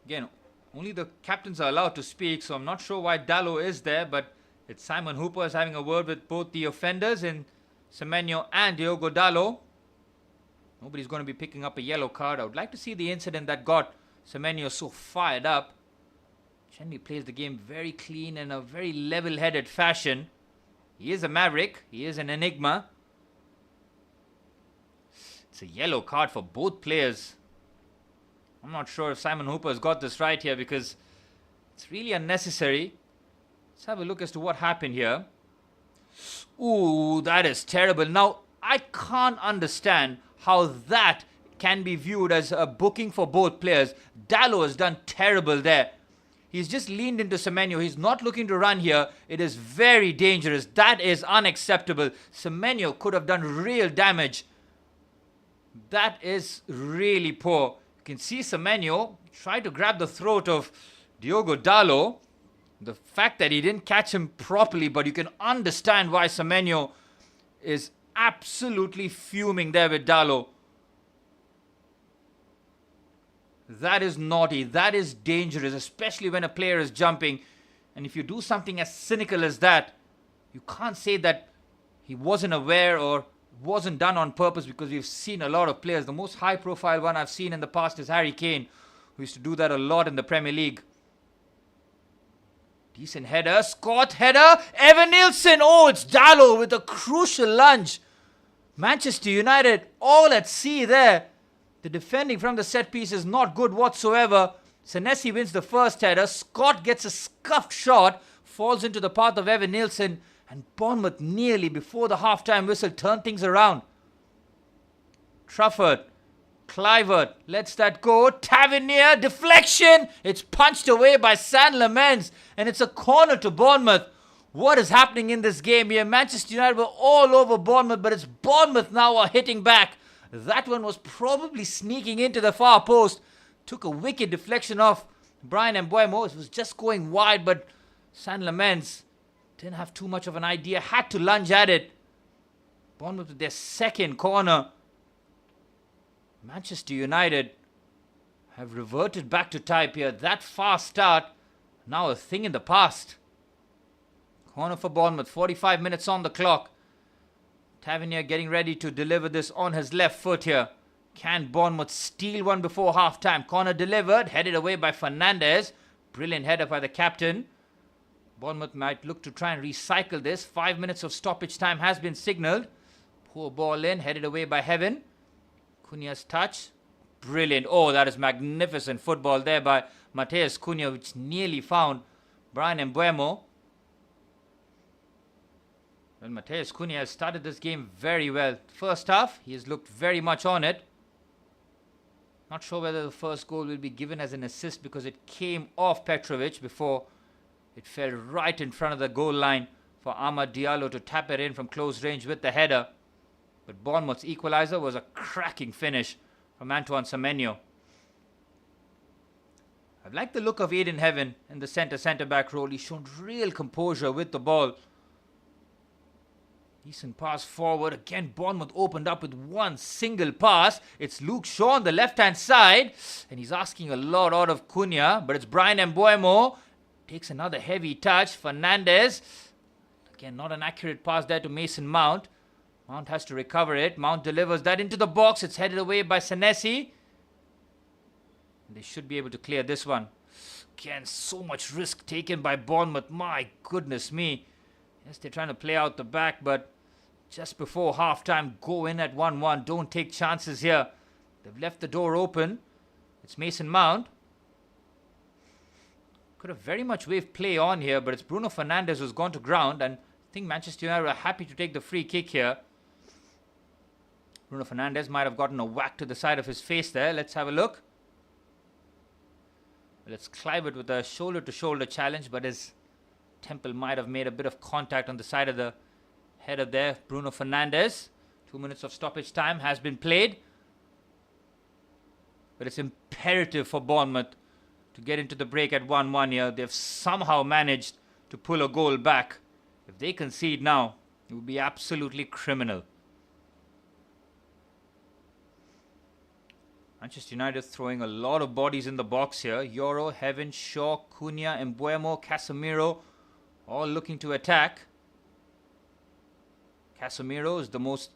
Again, only the captains are allowed to speak, so I'm not sure why Dalot is there, but it's Simon Hooper is having a word with both the offenders in Semenyo and Diogo Dalot. Nobody's going to be picking up a yellow card. I would like to see the incident that got Semenyo so fired up. Chenny plays the game very clean in a very level-headed fashion. He is a maverick. He is an enigma. It's a yellow card for both players. I'm not sure if Simon Hooper's got this right here because it's really unnecessary. Let's have a look as to what happened here. Ooh, that is terrible. Now, I can't understand how that can be viewed as a booking for both players. Dalot has done terrible there. He's just leaned into Semenyo. He's not looking to run here. It is very dangerous. That is unacceptable. Semenyo could have done real damage. That is really poor. You can see Semenyo try to grab the throat of Diogo Dalot. The fact that he didn't catch him properly, but you can understand why Semenyo is absolutely fuming there with Dalot. That is naughty. That is dangerous, especially when a player is jumping. And if you do something as cynical as that, you can't say that he wasn't aware or wasn't done on purpose, because we've seen a lot of players. The most high-profile one I've seen in the past is Harry Kane, who used to do that a lot in the Premier League. Decent header. Scott header. Evan Nilsson. Oh, it's Dalot with a crucial lunge. Manchester United all at sea there. The defending from the set piece is not good whatsoever. Senesi wins the first header. Scott gets a scuffed shot. Falls into the path of Evan Nilsson. And Bournemouth nearly, before the half-time whistle, turned things around. Trafford. Clivert lets that go. Tavernier. Deflection. It's punched away by Saint-Lamens. And it's a corner to Bournemouth. What is happening in this game here? Manchester United were all over Bournemouth, but it's Bournemouth now are hitting back. That one was probably sneaking into the far post. Took a wicked deflection off Brian Mbeumo. It was just going wide, but Saint-Lamens didn't have too much of an idea. Had to lunge at it. Bournemouth with their second corner. Manchester United have reverted back to type here. That fast start, now a thing in the past. Corner for Bournemouth, 45 minutes on the clock. Tavernier getting ready to deliver this on his left foot here. Can Bournemouth steal one before half-time? Corner delivered, headed away by Fernandes. Brilliant header by the captain. Bournemouth might look to try and recycle this. 5 minutes of stoppage time has been signalled. Poor ball in, headed away by Heaven. Cunha's touch. Brilliant. Oh, that is magnificent football there by Matheus Cunha, which nearly found Brian Mbeumo. Well, Matheus Cunha has started this game very well. First half, he has looked very much on it. Not sure whether the first goal will be given as an assist because it came off Petrovic before it fell right in front of the goal line for Amad Diallo to tap it in from close range with the header. But Bournemouth's equaliser was a cracking finish from Antoine Semenyo. I like the look of Aiden Heaven in the centre-back role. He's shown real composure with the ball. Decent pass forward. Again, Bournemouth opened up with one single pass. It's Luke Shaw on the left-hand side. And he's asking a lot out of Cunha. But it's Brian Mbeumo. Takes another heavy touch. Fernandes. Again, not an accurate pass there to Mason Mount. Mount has to recover it. Mount delivers that into the box. It's headed away by Senesi. They should be able to clear this one. Again, so much risk taken by Bournemouth. My goodness me. Yes, they're trying to play out the back, but just before half-time, go in at 1-1. Don't take chances here. They've left the door open. It's Mason Mount. Could have very much waved play on here, but it's Bruno Fernandes who's gone to ground, and I think Manchester United are happy to take the free kick here. Bruno Fernandes might have gotten a whack to the side of his face there. Let's have a look. Let's Kluivert with a shoulder-to-shoulder challenge, but his temple might have made a bit of contact on the side of the head of there. Bruno Fernandes. 2 minutes of stoppage time has been played. But it's imperative for Bournemouth to get into the break at 1-1 here. They've somehow managed to pull a goal back. If they concede now, it would be absolutely criminal. Manchester United throwing a lot of bodies in the box here. Yoro, Heaven, Shaw, Cunha, Mbeumo, Casemiro, all looking to attack. Casemiro is the most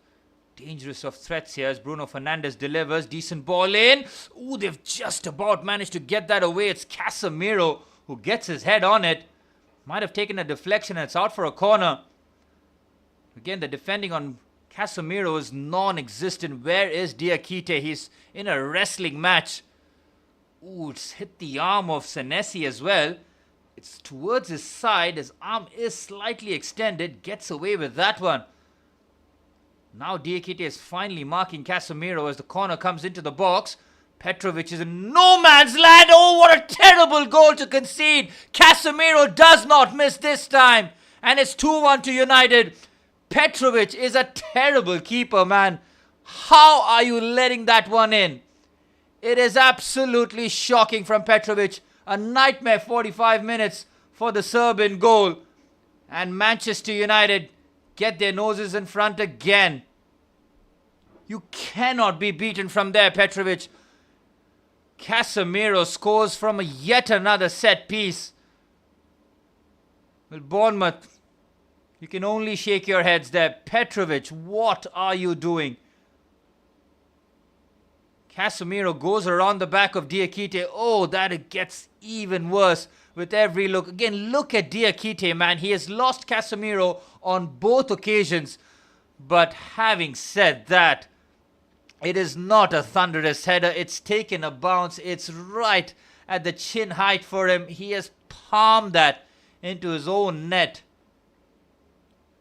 dangerous of threats here as Bruno Fernandes delivers. Decent ball in. Ooh, they've just about managed to get that away. It's Casemiro who gets his head on it. Might have taken a deflection and it's out for a corner. Again, the defending on Casemiro is non-existent. Where is Diakite? He's in a wrestling match. Ooh, it's hit the arm of Senesi as well. It's towards his side. His arm is slightly extended. Gets away with that one. Now Diakite is finally marking Casemiro as the corner comes into the box. Petrovic is in no man's land. Oh, what a terrible goal to concede. Casemiro does not miss this time. And it's 2-1 to United. Petrovic is a terrible keeper, man. How are you letting that one in? It is absolutely shocking from Petrovic. A nightmare 45 minutes for the Serbian goal. And Manchester United get their noses in front again. You cannot be beaten from there, Petrovic. Casemiro scores from yet another set piece. Well, Bournemouth, you can only shake your heads there. Petrovic, what are you doing? Casemiro goes around the back of Diakite. Oh, that it gets even worse with every look. Again, look at Diakite, man. He has lost Casemiro on both occasions. But having said that, it is not a thunderous header. It's taken a bounce. It's right at the chin height for him. He has palmed that into his own net.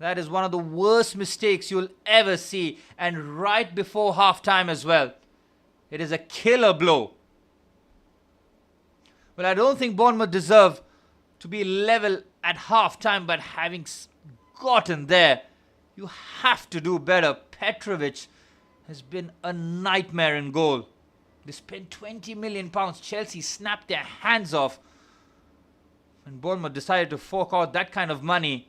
That is one of the worst mistakes you'll ever see. And right before half-time as well. It is a killer blow. Well, I don't think Bournemouth deserve to be level at half-time, but having gotten there, you have to do better. Petrovic has been a nightmare in goal. They spent £20 million. Chelsea snapped their hands off. When Bournemouth decided to fork out that kind of money,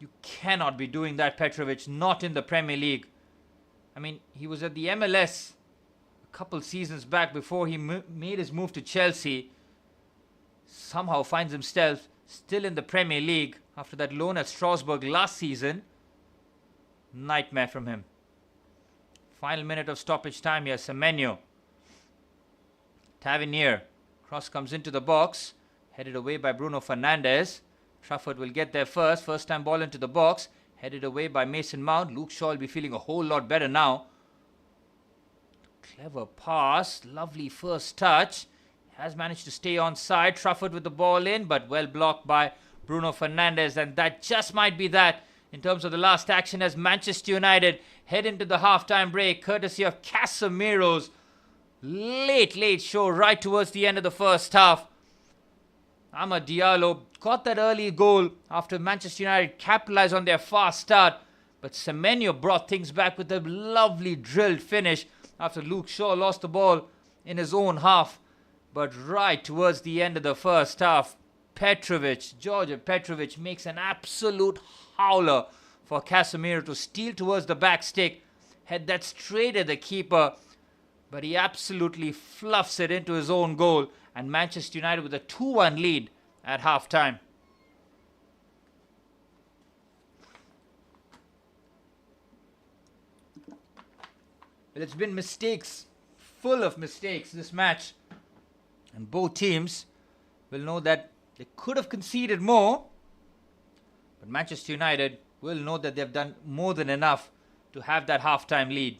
You cannot be doing that, Petrovic, not in the Premier League. I mean, he was at the MLS a couple seasons back before he made his move to Chelsea. Somehow finds himself still in the Premier League after that loan at Strasbourg last season. Nightmare from him. Final minute of stoppage time here. Semenyo. Tavernier. Cross comes into the box. Headed away by Bruno Fernandes. Trafford will get there first. First time ball into the box. Headed away by Mason Mount. Luke Shaw will be feeling a whole lot better now. Clever pass. Lovely first touch. Has managed to stay on side. Trafford with the ball in, but well blocked by Bruno Fernandes. And that just might be that in terms of the last action as Manchester United head into the halftime break, courtesy of Casemiro's late show right towards the end of the first half. Amad Diallo got that early goal after Manchester United capitalized on their fast start. But Semenyo brought things back with a lovely drilled finish after Luke Shaw lost the ball in his own half. But right towards the end of the first half, George Petrovic makes an absolute howler for Casemiro to steal towards the back stick. Head that straight at the keeper, but he absolutely fluffs it into his own goal. And Manchester United with a 2-1 lead at half-time. Well, it's been mistakes, full of mistakes, this match. And both teams will know that they could have conceded more. But Manchester United will know that they've done more than enough to have that half-time lead.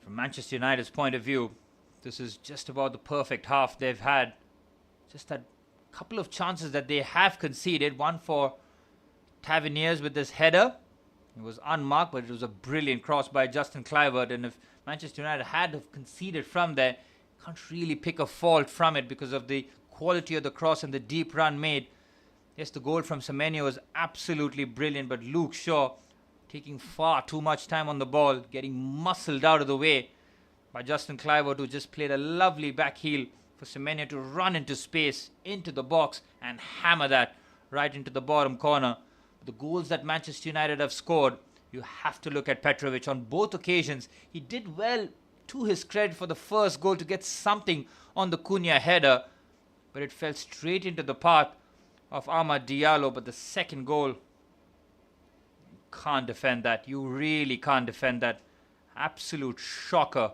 From Manchester United's point of view, this is just about the perfect half they've had. Just that couple of chances that they have conceded. One for Tavernier with this header. It was unmarked, but it was a brilliant cross by Justin Kluivert. And if Manchester United had have conceded from there, can't really pick a fault from it because of the quality of the cross and the deep run made. Yes, the goal from Semenyo was absolutely brilliant, but Luke Shaw taking far too much time on the ball, getting muscled out of the way by Justin Kluivert, who just played a lovely back heel for Semenyo to run into space, into the box, and hammer that right into the bottom corner. The goals that Manchester United have scored, you have to look at Petrovic. On both occasions, he did well, to his credit, for the first goal to get something on the Cunha header, but it fell straight into the path of Amad Diallo. But the second goal, you can't defend that. You really can't defend that. Absolute shocker.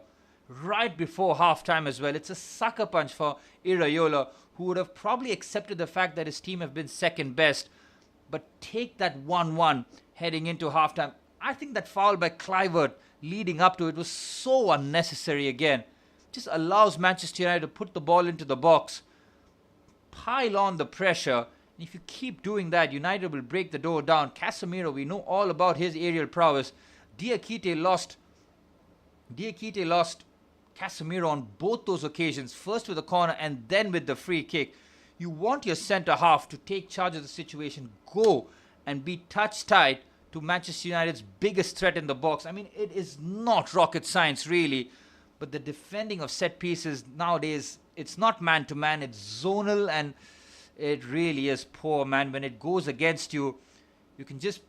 Right before halftime as well. It's a sucker punch for Iraola, who would have probably accepted the fact that his team have been second best. But take that 1-1 heading into halftime. I think that foul by Kluivert leading up to it was so unnecessary again. Just allows Manchester United to put the ball into the box, pile on the pressure. And if you keep doing that, United will break the door down. Casemiro, we know all about his aerial prowess. Diakite lost Casemiro on both those occasions, first with a corner and then with the free kick. You want your centre half to take charge of the situation, go and be touch tight to Manchester United's biggest threat in the box. I mean, it is not rocket science really, but the defending of set pieces nowadays, it's not man to man, it's zonal, and it really is poor, man. When it goes against you, you can just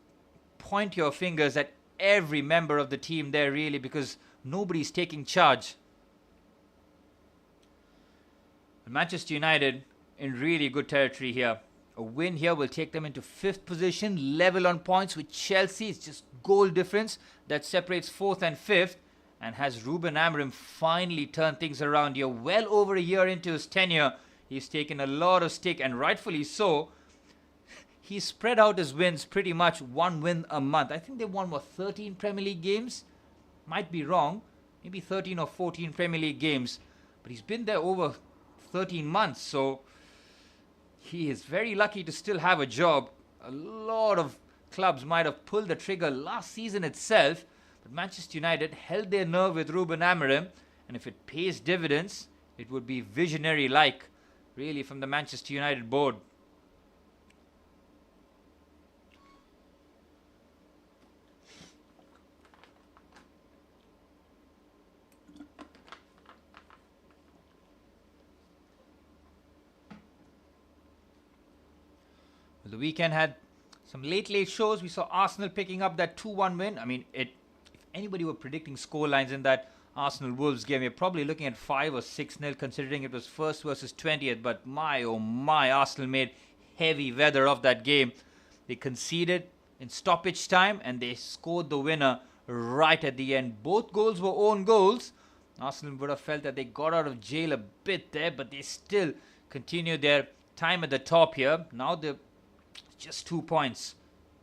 point your fingers at every member of the team there really, because nobody's taking charge. Manchester United in really good territory here. A win here will take them into 5th position, level on points with Chelsea. It's just goal difference that separates 4th and 5th. And has Ruben Amorim finally turned things around here? Well over a year into his tenure, he's taken a lot of stick, and rightfully so. He's spread out his wins pretty much, one win a month. I think they won, 13 Premier League games? Might be wrong. Maybe 13 or 14 Premier League games. But he's been there over 13 months, so he is very lucky to still have a job. A lot of clubs might have pulled the trigger last season itself, but Manchester United held their nerve with Ruben Amorim, and if it pays dividends, it would be visionary-like, really, from the Manchester United board. The weekend had some late shows. We saw Arsenal picking up that 2-1 win. I mean, if anybody were predicting score lines in that Arsenal Wolves game, you're probably looking at 5 or 6-0, considering it was first versus 20th. But my oh my, Arsenal made heavy weather of that game. They conceded in stoppage time and they scored the winner right at the end. Both goals were own goals. Arsenal would have felt that they got out of jail a bit there, but they still continued their time at the top here. Now they're just 2 points.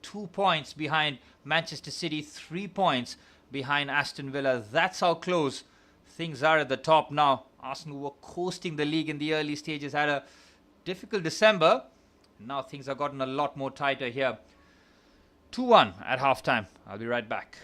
2 points behind Manchester City, 3 points behind Aston Villa. That's how close things are at the top now. Arsenal were coasting the league in the early stages, had a difficult December. Now things have gotten a lot more tighter here. 2-1 at halftime. I'll be right back.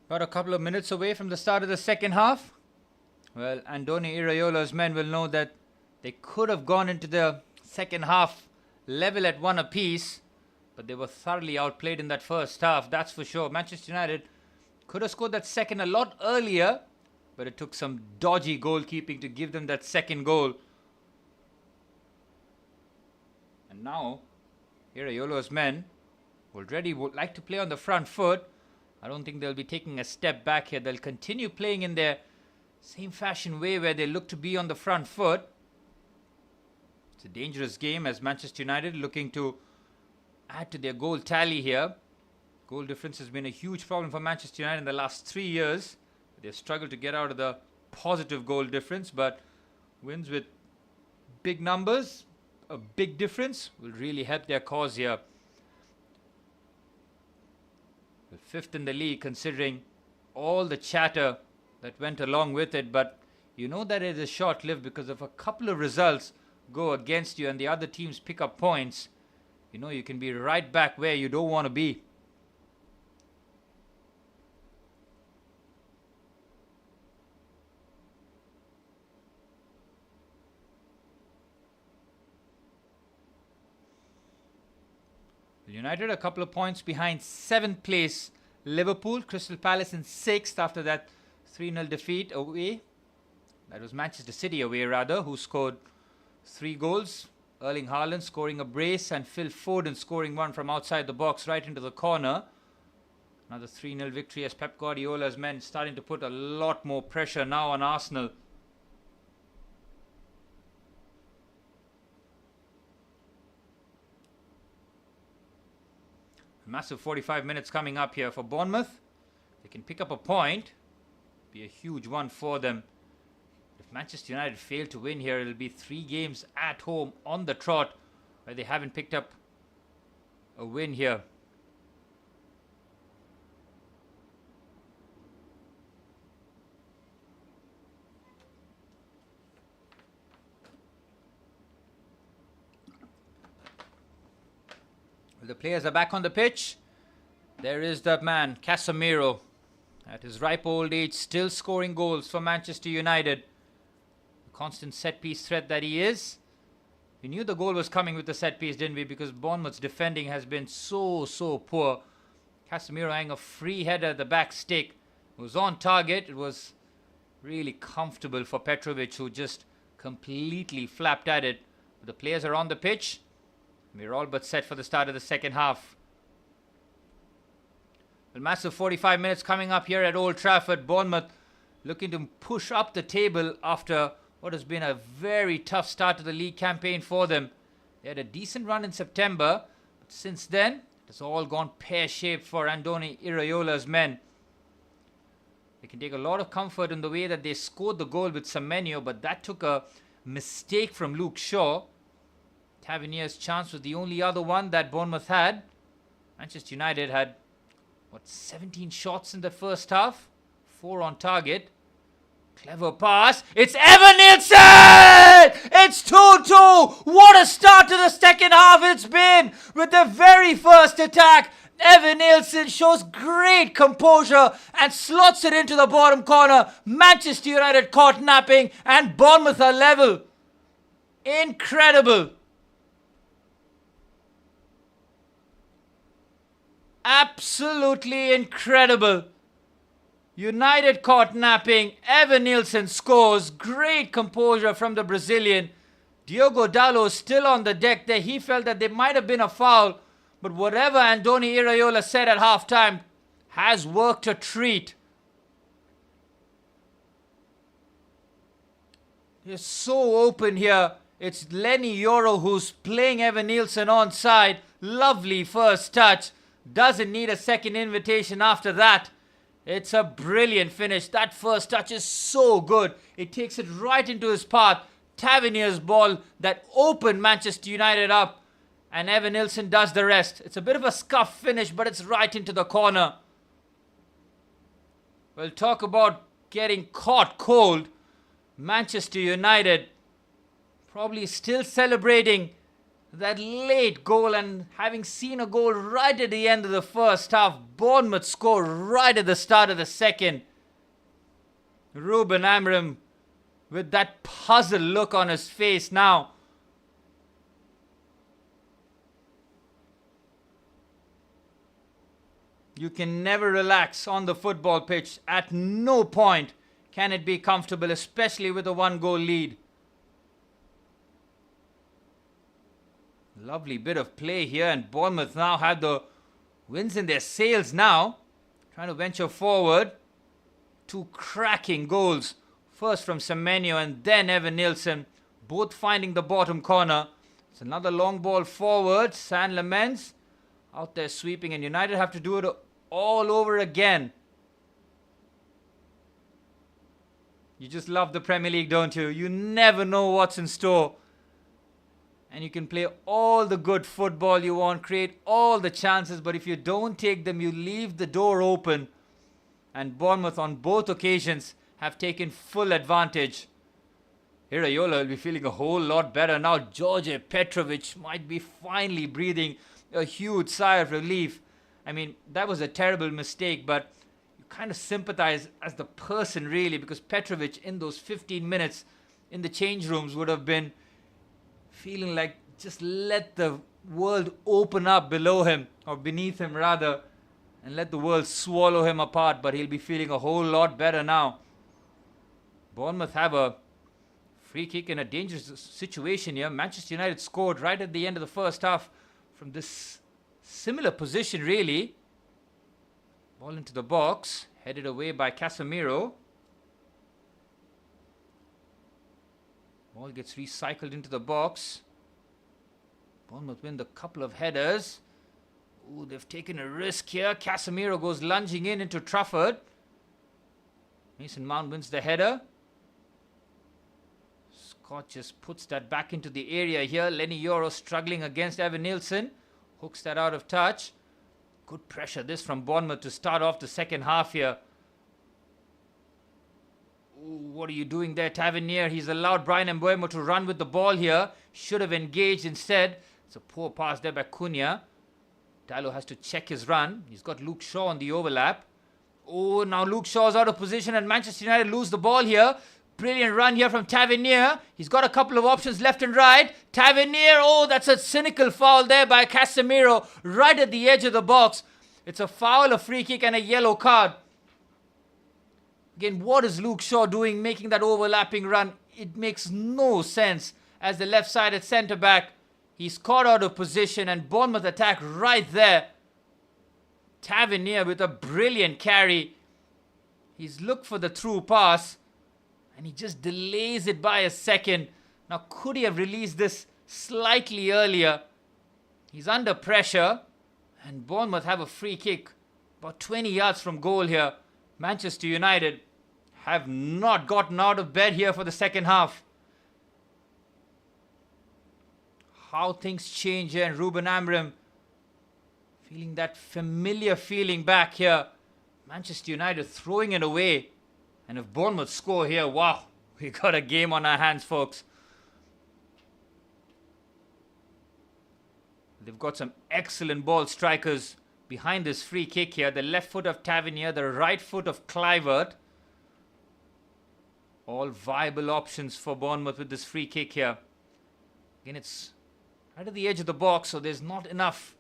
About a couple of minutes away from the start of the second half. Well, Andoni Iraiola's men will know that they could have gone into the second half level at one apiece, but they were thoroughly outplayed in that first half, that's for sure. Manchester United could have scored that second a lot earlier, but it took some dodgy goalkeeping to give them that second goal. And now, Iraiola's men already would like to play on the front foot. I don't think they'll be taking a step back here. They'll continue playing in their same fashion way where they look to be on the front foot. It's a dangerous game as Manchester United looking to add to their goal tally here. Goal difference has been a huge problem for Manchester United in the last 3 years. They've struggled to get out of the positive goal difference, but wins with big numbers, a big difference, will really help their cause here. The fifth in the league, considering all the chatter that went along with it, but you know that it is short-lived because if a couple of results go against you and the other teams pick up points, you know you can be right back where you don't want to be. United a couple of points behind 7th place Liverpool. Crystal Palace in 6th after that 3-0 defeat away. That was Manchester City away rather, who scored 3 goals. Erling Haaland scoring a brace and Phil Foden scoring one from outside the box right into the corner. Another 3-0 victory as Pep Guardiola's men starting to put a lot more pressure now on Arsenal. Massive 45 minutes coming up here for Bournemouth. They can pick up a point. Be a huge one for them. If Manchester United fail to win here, it'll be 3 games at home on the trot where they haven't picked up a win here. The players are back on the pitch. There is that man, Casemiro, at his ripe old age, still scoring goals for Manchester United. The constant set-piece threat that he is. We knew the goal was coming with the set-piece, didn't we? Because Bournemouth's defending has been so poor. Casemiro having a free header at the back stick. It was on target. It was really comfortable for Petrovic, who just completely flapped at it. But the players are on the pitch. We're all but set for the start of the second half. A massive 45 minutes coming up here at Old Trafford. Bournemouth looking to push up the table after what has been a very tough start to the league campaign for them. They had a decent run in September, but since then, it has all gone pear-shaped for Andoni Iraiola's men. They can take a lot of comfort in the way that they scored the goal with Semenyo, but that took a mistake from Luke Shaw. Tavernier's chance was the only other one that Bournemouth had. Manchester United had, 17 shots in the first half? 4 on target. Clever pass. It's Evan-Nielsen! It's 2-2! What a start to the second half it's been! With the very first attack, Evan-Nielsen shows great composure and slots it into the bottom corner. Manchester United caught napping and Bournemouth are level. Incredible! Absolutely incredible. United caught napping. Evan-Nielsen scores. Great composure from the Brazilian. Diogo Dalot still on the deck there. He felt that there might have been a foul. But whatever Andoni Iraola said at halftime has worked a treat. He's so open here. It's Lenny Yoro who's playing Evan-Nielsen onside. Lovely first touch. Doesn't need a second invitation after that. It's a brilliant finish. That first touch is so good. It takes it right into his path. Tavernier's ball that opened Manchester United up. And Evan-Nielsen does the rest. It's a bit of a scuff finish, but it's right into the corner. We'll talk about getting caught cold. Manchester United probably still celebrating that late goal, and having seen a goal right at the end of the first half, Bournemouth score right at the start of the second. Ruben Amorim with that puzzled look on his face now. You can never relax on the football pitch. At no point can it be comfortable, especially with a 1-goal lead. Lovely bit of play here, and Bournemouth now have the winds in their sails now. Trying to venture forward. 2 cracking goals. First from Semenyo and then Evan Nielsen. Both finding the bottom corner. It's another long ball forward. San Lamens out there sweeping, and United have to do it all over again. You just love the Premier League, don't you? You never know what's in store. And you can play all the good football you want, create all the chances, but if you don't take them, you leave the door open. And Bournemouth on both occasions have taken full advantage. Iraola will be feeling a whole lot better now. George Petrovic might be finally breathing a huge sigh of relief. I mean, that was a terrible mistake, but you kind of sympathize as the person really, because Petrovic in those 15 minutes in the change rooms would have been feeling like just let the world open up below him, or beneath him rather, and let the world swallow him apart, but he'll be feeling a whole lot better now. Bournemouth have a free kick in a dangerous situation here. Manchester United scored right at the end of the first half from this similar position really. Ball into the box, headed away by Casemiro. Ball gets recycled into the box. Bournemouth win the couple of headers. Ooh, they've taken a risk here. Casemiro goes lunging into Trafford. Mason Mount wins the header. Scott just puts that back into the area here. Lenny Yoro struggling against Evan Nielsen. Hooks that out of touch. Good pressure this from Bournemouth to start off the second half here. Ooh, what are you doing there, Tavernier? He's allowed Brian Mbeumo to run with the ball here. Should have engaged instead. It's a poor pass there by Cunha. Dalot has to check his run. He's got Luke Shaw on the overlap. Oh, now Luke Shaw's out of position and Manchester United lose the ball here. Brilliant run here from Tavernier. He's got a couple of options left and right. Tavernier, oh, that's a cynical foul there by Casemiro right at the edge of the box. It's a foul, a free kick and a yellow card. Again, what is Luke Shaw doing making that overlapping run? It makes no sense as the left-sided centre-back. He's caught out of position and Bournemouth attack right there. Tavernier with a brilliant carry. He's looked for the through pass and he just delays it by a second. Now, could he have released this slightly earlier? He's under pressure and Bournemouth have a free kick about 20 yards from goal here. Manchester United have not gotten out of bed here for the second half. How things change here, and Ruben Amorim feeling that familiar feeling back here. Manchester United throwing it away. And if Bournemouth score here, wow, we got a game on our hands, folks. They've got some excellent ball strikers behind this free kick here. The left foot of Tavernier, the right foot of Kluivert. All viable options for Bournemouth with this free kick here. Again, it's right at the edge of the box, so there's not enough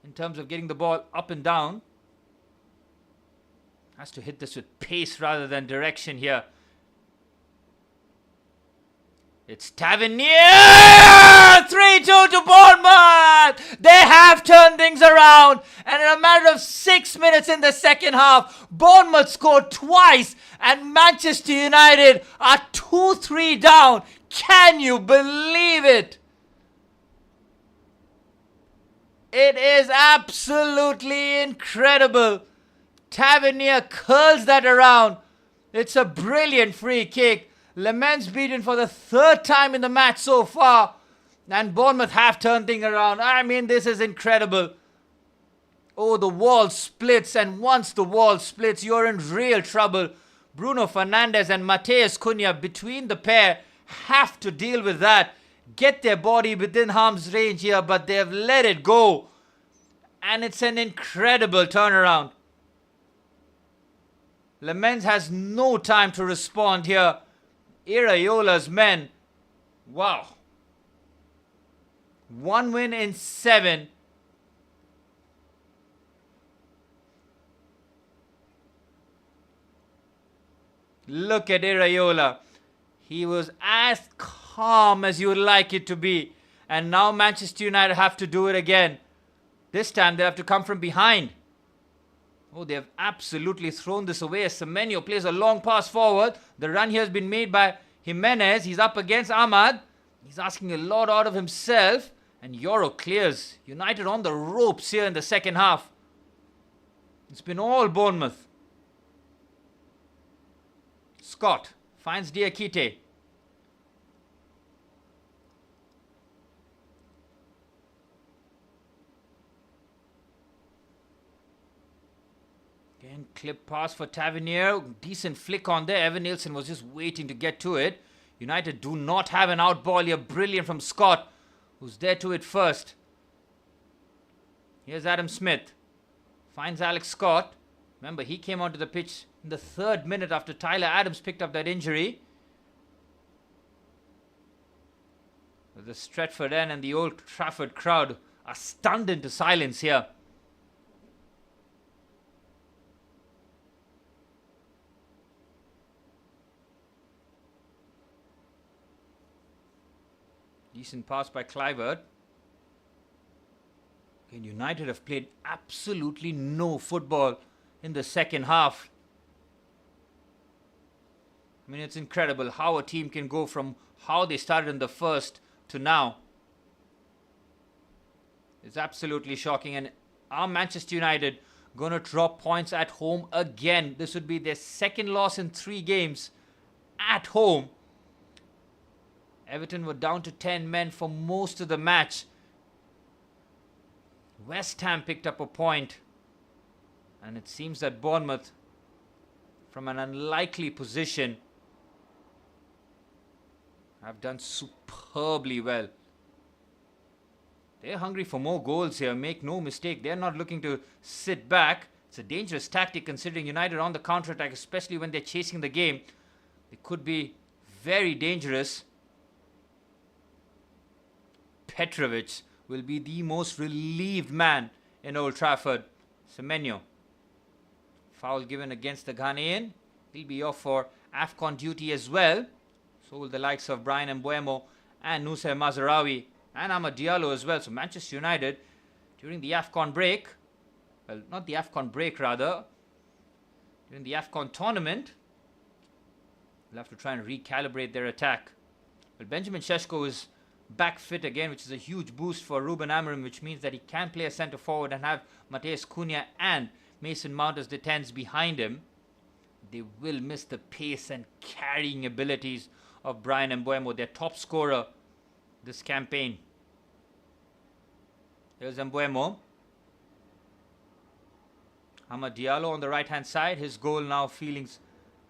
in terms of getting the ball up and down. Has to hit this with pace rather than direction here. It's Tavernier! 3-2 to Bournemouth! They have turned things around. And in a matter of 6 minutes in the second half, Bournemouth scored twice and Manchester United are 2-3 down. Can you believe it? It is absolutely incredible. Tavernier curls that around. It's a brilliant free kick. Lamens beaten for the third time in the match so far. And Bournemouth have turned things around. I mean, this is incredible. Oh, the wall splits. And once the wall splits, you're in real trouble. Bruno Fernandes and Matheus Cunha between the pair have to deal with that. get their body within harm's range here, but they have let it go. And it's an incredible turnaround. Lamens has no time to respond here. Iraiola's men, wow. 1 win in 7. Look at Iraola. He was as calm as you would like it to be. And now Manchester United have to do it again. This time they have to come from behind. Oh, they have absolutely thrown this away as Semenyo plays a long pass forward. The run here has been made by Jimenez. He's up against Ahmad. He's asking a lot out of himself. And Euro clears. United on the ropes here in the second half. It's been all Bournemouth. Scott finds Diakite. Again, clip pass for Tavernier. Decent flick on there. Evan Nielsen was just waiting to get to it. United do not have an out ball here. Brilliant from Scott, who's there to it first. Here's Adam Smith. Finds Alex Scott. Remember, he came onto the pitch in the 3rd minute after Tyler Adams picked up that injury. The Stretford end and the Old Trafford crowd are stunned into silence here. Decent pass by Clivert. Okay, United have played absolutely no football in the second half. I mean, it's incredible how a team can go from how they started in the first to now. It's absolutely shocking. And are Manchester United going to drop points at home again? This would be their second loss in 3 games at home. Everton were down to 10 men for most of the match. West Ham picked up a point. And it seems that Bournemouth, from an unlikely position, have done superbly well. They're hungry for more goals here. Make no mistake. They're not looking to sit back. It's a dangerous tactic considering United on the counter-attack, especially when they're chasing the game. They could be very dangerous. Petrovic will be the most relieved man in Old Trafford. Semenyo. Foul given against the Ghanaian. He'll be off for AFCON duty as well. So will the likes of Brian Mbuemo and Nusayr Mazraoui and Amad Diallo as well. So Manchester United, during the AFCON break, well, not the AFCON break rather, during the AFCON tournament, will have to try and recalibrate their attack. Well, Benjamin Šeško is back fit again, which is a huge boost for Ruben Amorim, which means that he can play a centre forward and have Mateus Cunha and Mason Mount as the 10s behind him. They will miss the pace and carrying abilities of Brian Mbuemo, their top scorer this campaign. There's Mbuemo. Amad Diallo on the right hand side. His goal now feelings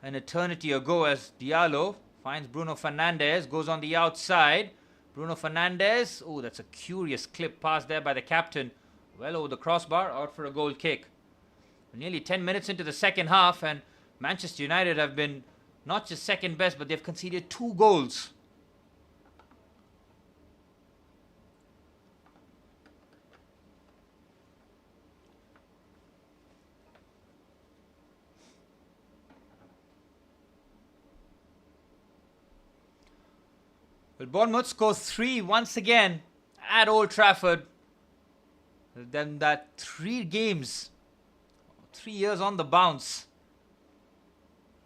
an eternity ago as Diallo finds Bruno Fernandes, goes on the outside. Bruno Fernandes, oh, that's a curious clip pass there by the captain. Well over the crossbar, out for a goal kick. Nearly 10 minutes into the second half, and Manchester United have been not just second best, but they've conceded 2 goals. Well, Bournemouth scores 3 once again at Old Trafford. Then that 3 games, 3 years on the bounce.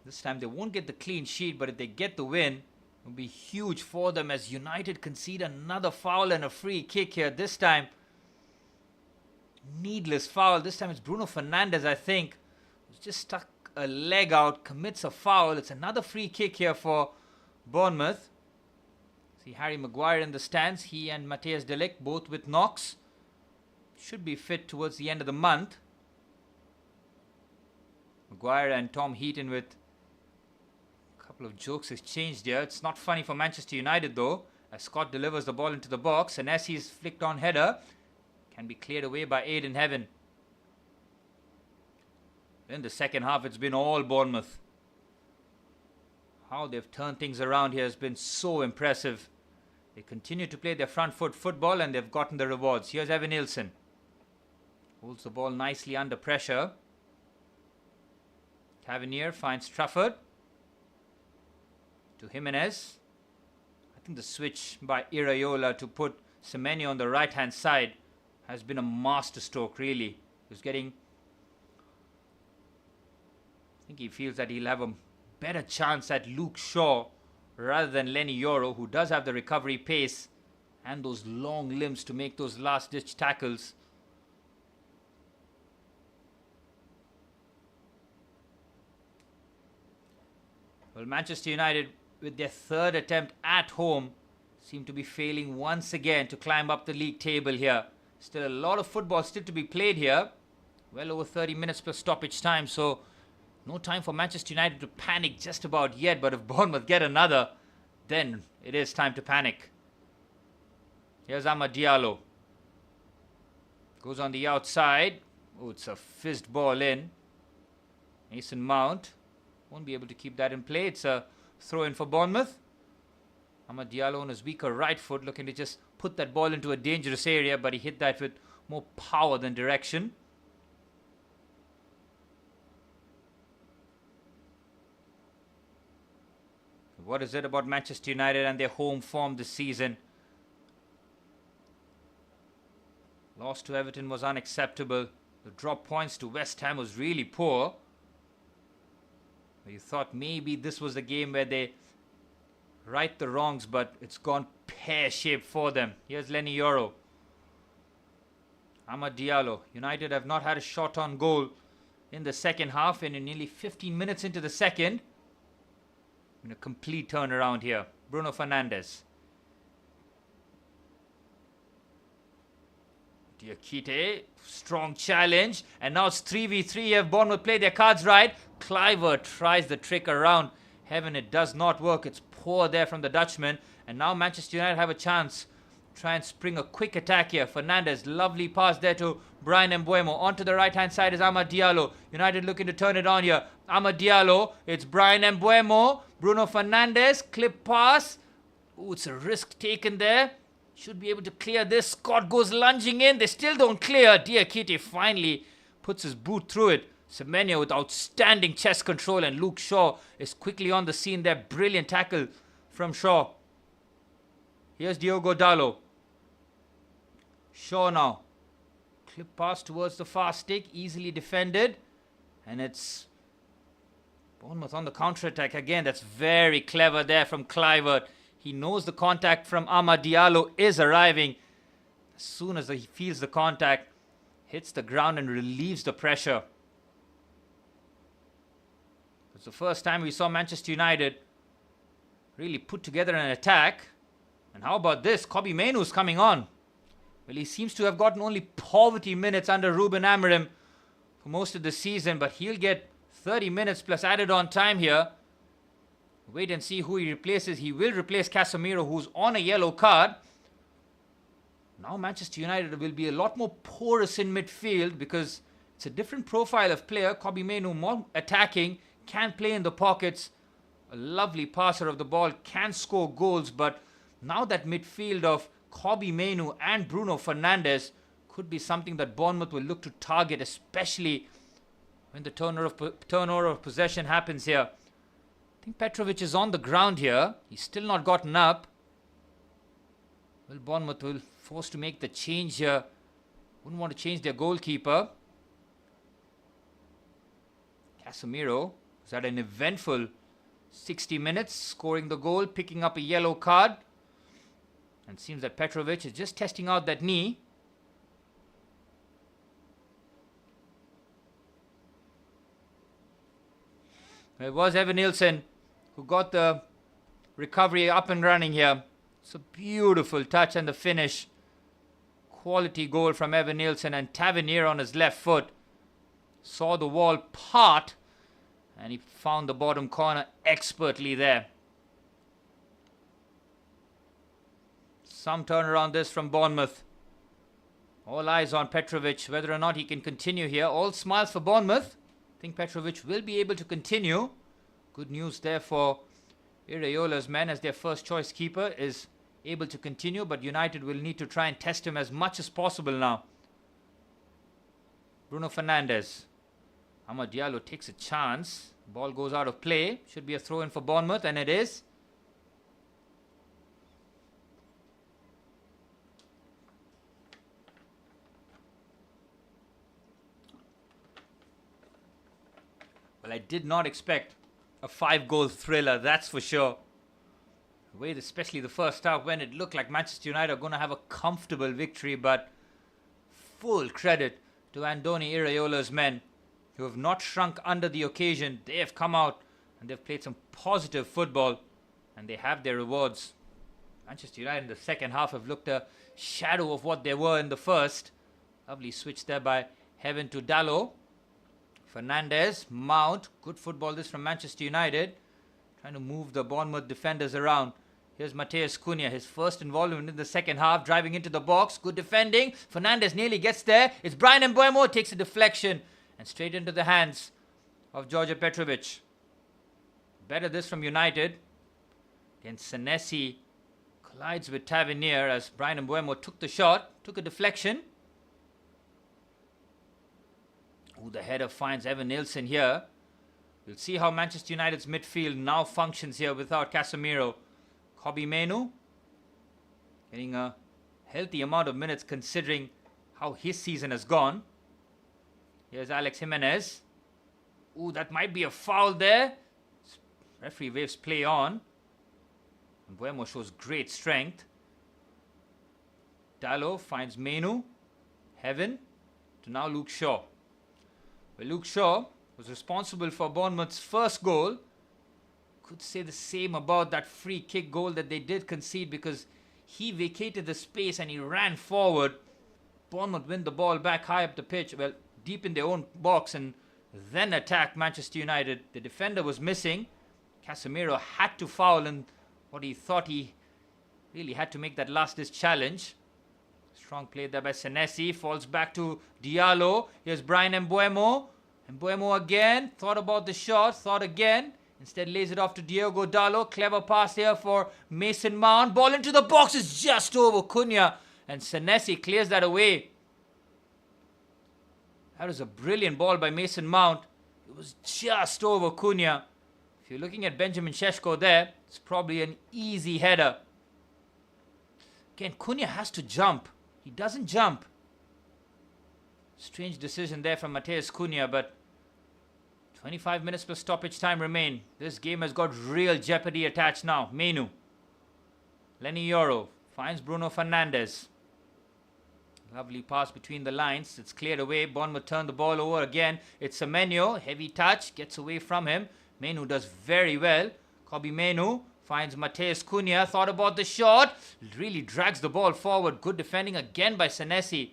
This time they won't get the clean sheet, but if they get the win, it will be huge for them as United concede another foul and a free kick here. This time, needless foul. This time it's Bruno Fernandes, I think, who's just stuck a leg out, commits a foul. It's another free kick here for Bournemouth. See Harry Maguire in the stands. He and Matthias de Ligt both with knocks. Should be fit towards the end of the month. Maguire and Tom Heaton with a couple of jokes exchanged here. It's not funny for Manchester United though, as Scott delivers the ball into the box, and Essie's flicked on header can be cleared away by Aidan Heaven. In the second half, it's been all Bournemouth. How they've turned things around here has been so impressive. They continue to play their front foot football and they've gotten the rewards. Here's Evan Nielsen. Holds the ball nicely under pressure. Tavernier finds Trafford. To Jimenez. I think the switch by Iraola to put Semenyo on the right hand side has been a masterstroke, really. He's getting... I think he feels that he'll have a better chance at Luke Shaw rather than Lenny Yoro, who does have the recovery pace and those long limbs to make those last ditch tackles. Well, Manchester United, with their third attempt at home, seem to be failing once again to climb up the league table here. Still a lot of football still to be played here. Well over 30 minutes plus stoppage time, so no time for Manchester United to panic just about yet. But if Bournemouth get another, then it is time to panic. Here's Amad Diallo. Goes on the outside. Oh, it's a fist ball in. Mason Mount won't be able to keep that in play. It's a throw in for Bournemouth. Amad Diallo on his weaker right foot, looking to just put that ball into a dangerous area, but he hit that with more power than direction. What is it about Manchester United and their home form this season? Loss to Everton was unacceptable. The drop points to West Ham was really poor. You thought maybe this was the game where they right the wrongs, but it's gone pear-shaped for them. Here's Lenny Yoro. Amad Diallo. United have not had a shot on goal in the second half, and in nearly 15 minutes into the second, in a complete turnaround here. Bruno Fernandes. Diakite, strong challenge, and now it's 3v3 here. Bournemouth play their cards right. Kluivert tries the trick around Heaven. It does not work. It's poor there from the Dutchman, and now Manchester United have a chance. Try and spring a quick attack here. Fernandes, lovely pass there to Brian Mbeumo. Onto the right hand side is Amad Diallo. United looking to turn it on here. Amad Diallo, it's Brian Mbeumo. Bruno Fernandes, clip pass. Ooh, it's a risk taken there. Should be able to clear this. Scott goes lunging in. They still don't clear. Diakite finally puts his boot through it. Semenyo with outstanding chest control, and Luke Shaw is quickly on the scene there. Brilliant tackle from Shaw. Here's Diogo Dalot. Shaw now. Clip pass towards the far stick. Easily defended. And it's Bournemouth on the counter-attack again. That's very clever there from Kluivert. He knows the contact from Amad Diallo is arriving. As soon as he feels the contact, hits the ground and relieves the pressure. It's the first time we saw Manchester United really put together an attack. And how about this? Kobbie Mainoo's coming on. Well, he seems to have gotten only poverty minutes under Ruben Amorim for most of the season, but he'll get 30 minutes plus added on time here. Wait and see who he replaces. He will replace Casemiro, who's on a yellow card. Now Manchester United will be a lot more porous in midfield because it's a different profile of player. Kobbie Mainoo more attacking, can play in the pockets, a lovely passer of the ball, can score goals, but now that midfield of Kobbie Mainoo and Bruno Fernandes could be something that Bournemouth will look to target, especially when the turnover of possession happens here. I think Petrovic is on the ground here. He's still not gotten up. Well, Bournemouth will force to make the change here. Wouldn't want to change their goalkeeper. Casemiro has had an eventful 60 minutes, scoring the goal, picking up a yellow card. And seems that Petrovic is just testing out that knee. It was Evan Nielsen who got the recovery up and running here. It's a beautiful touch and the finish. Quality goal from Evan Nielsen, and Tavernier on his left foot saw the wall part and he found the bottom corner expertly there. Some turnaround this from Bournemouth. All eyes on Petrovic, whether or not he can continue here. All smiles for Bournemouth. I think Petrovic will be able to continue. Good news there for Iraiola's men, as their first choice keeper is able to continue, but United will need to try and test him as much as possible now. Bruno Fernandes. Amad Diallo takes a chance. Ball goes out of play. Should be a throw in for Bournemouth, and it is. Well, I did not expect a 5-goal thriller, that's for sure. The way, especially the first half, when it looked like Manchester United are going to have a comfortable victory, but full credit to Andoni Iraiola's men, who have not shrunk under the occasion. They have come out and they've played some positive football, and they have their rewards. Manchester United in the second half have looked a shadow of what they were in the first. Lovely switch there by Heaven to Dalot. Fernandes, Mount, good football this from Manchester United. Trying to move the Bournemouth defenders around. Here's Mateus Cunha, his first involvement in the second half, driving into the box. Good defending. Fernandes nearly gets there. It's Brian Mbeumo, takes a deflection and straight into the hands of George Petrovic. Better this from United. Then Senesi collides with Tavernier as Brian Mbeumo took the shot, took a deflection. Ooh, the header finds Evan Nilsson here. We'll see how Manchester United's midfield now functions here without Casemiro. Kobbie Mainoo getting a healthy amount of minutes considering how his season has gone. Here's Alex Jimenez. Ooh, that might be a foul there. Referee waves play on. Mbeumo shows great strength. Dalot finds Mainoo. Heaven to now Luke Shaw. Well, Luke Shaw was responsible for Bournemouth's first goal. Could say the same about that free kick goal that they did concede, because he vacated the space and he ran forward. Bournemouth win the ball back high up the pitch, well, deep in their own box, and then attacked Manchester United. The defender was missing. Casemiro had to foul in what he thought he really had to make that last-ditch challenge. Strong play there by Senesi. Falls back to Diallo. Here's Brian Mbeumo. Mbeumo again. Thought about the shot. Thought again. Instead lays it off to Diogo Dalot. Clever pass here for Mason Mount. Ball into the box is just over Cunha. And Senesi clears that away. That was a brilliant ball by Mason Mount. It was just over Cunha. If you're looking at Benjamin Šeško there, it's probably an easy header. Again, Cunha has to jump. He doesn't jump. Strange decision there from Mateus Cunha, but 25 minutes plus stoppage time remain. This game has got real jeopardy attached now. Mainoo. Lenny Yoro finds Bruno Fernandes. Lovely pass between the lines. It's cleared away. Bournemouth turn the ball over again. It's Semenyo. Heavy touch. Gets away from him. Mainoo does very well. Kobbie Mainoo finds Mateus Cunha. Thought about the shot. Really drags the ball forward. Good defending again by Senesi.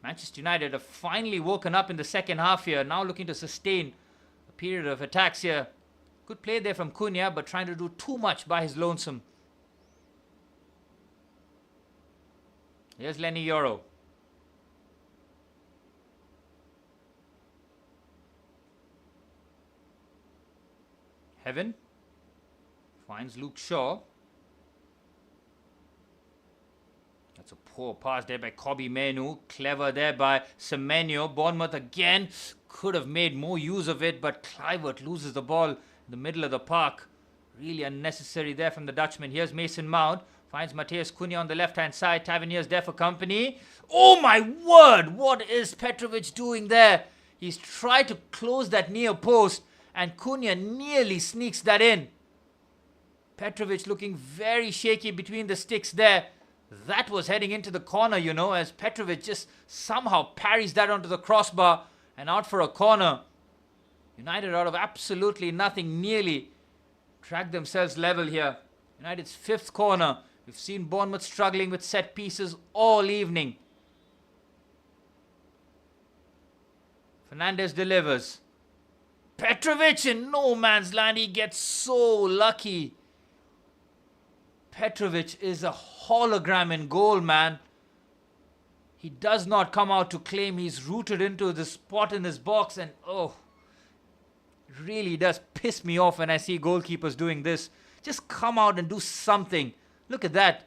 Manchester United have finally woken up in the second half here. Now looking to sustain a period of attacks here. Good play there from Cunha, but trying to do too much by his lonesome. Here's Lenny Yoro. Heaven finds Luke Shaw. That's a poor pass there by Kobbie Mainoo. Clever there by Semenyo. Bournemouth again could have made more use of it, but Kluivert loses the ball in the middle of the park. Really unnecessary there from the Dutchman. Here's Mason Mount. Finds Mateus Cunha on the left-hand side. Tavernier's there for company. Oh my word! What is Petrovic doing there? He's tried to close that near post, and Cunha nearly sneaks that in. Petrovic looking very shaky between the sticks there. That was heading into the corner, you know, as Petrovic just somehow parries that onto the crossbar and out for a corner. United out of absolutely nothing nearly dragged themselves level here. United's fifth corner. We've seen Bournemouth struggling with set pieces all evening. Fernandes delivers. Petrovic in no man's land. He gets so lucky. Petrovic is a hologram in goal, man. He does not come out to claim. He's rooted into the spot in his box, and oh, it really does piss me off when I see goalkeepers doing this. Just come out and do something. Look at that.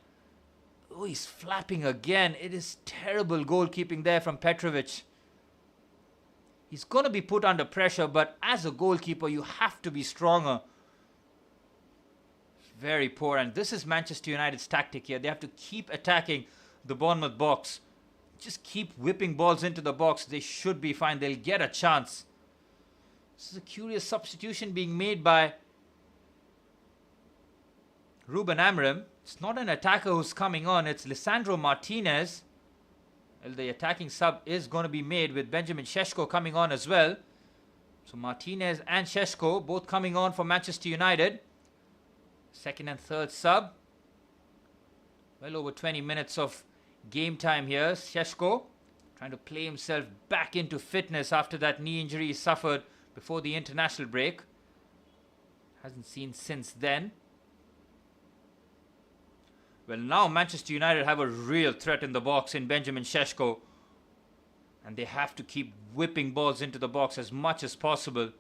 Oh, he's flapping again. It is terrible goalkeeping there from Petrovic. He's going to be put under pressure, but as a goalkeeper, you have to be stronger. Very poor, and this is Manchester United's tactic here. They have to keep attacking the Bournemouth box. Just keep whipping balls into the box. They should be fine. They'll get a chance. This is a curious substitution being made by Ruben Amorim. It's not an attacker who's coming on. It's Lisandro Martinez. Well, the attacking sub is going to be made with Benjamin Šeško coming on as well. So Martinez and Šeško both coming on for Manchester United. Second and third sub. Well over 20 minutes of game time here. Šeško trying to play himself back into fitness after that knee injury he suffered before the international break. Hasn't seen since then. Well, now Manchester United have a real threat in the box in Benjamin Šeško. And they have to keep whipping balls into the box as much as possible.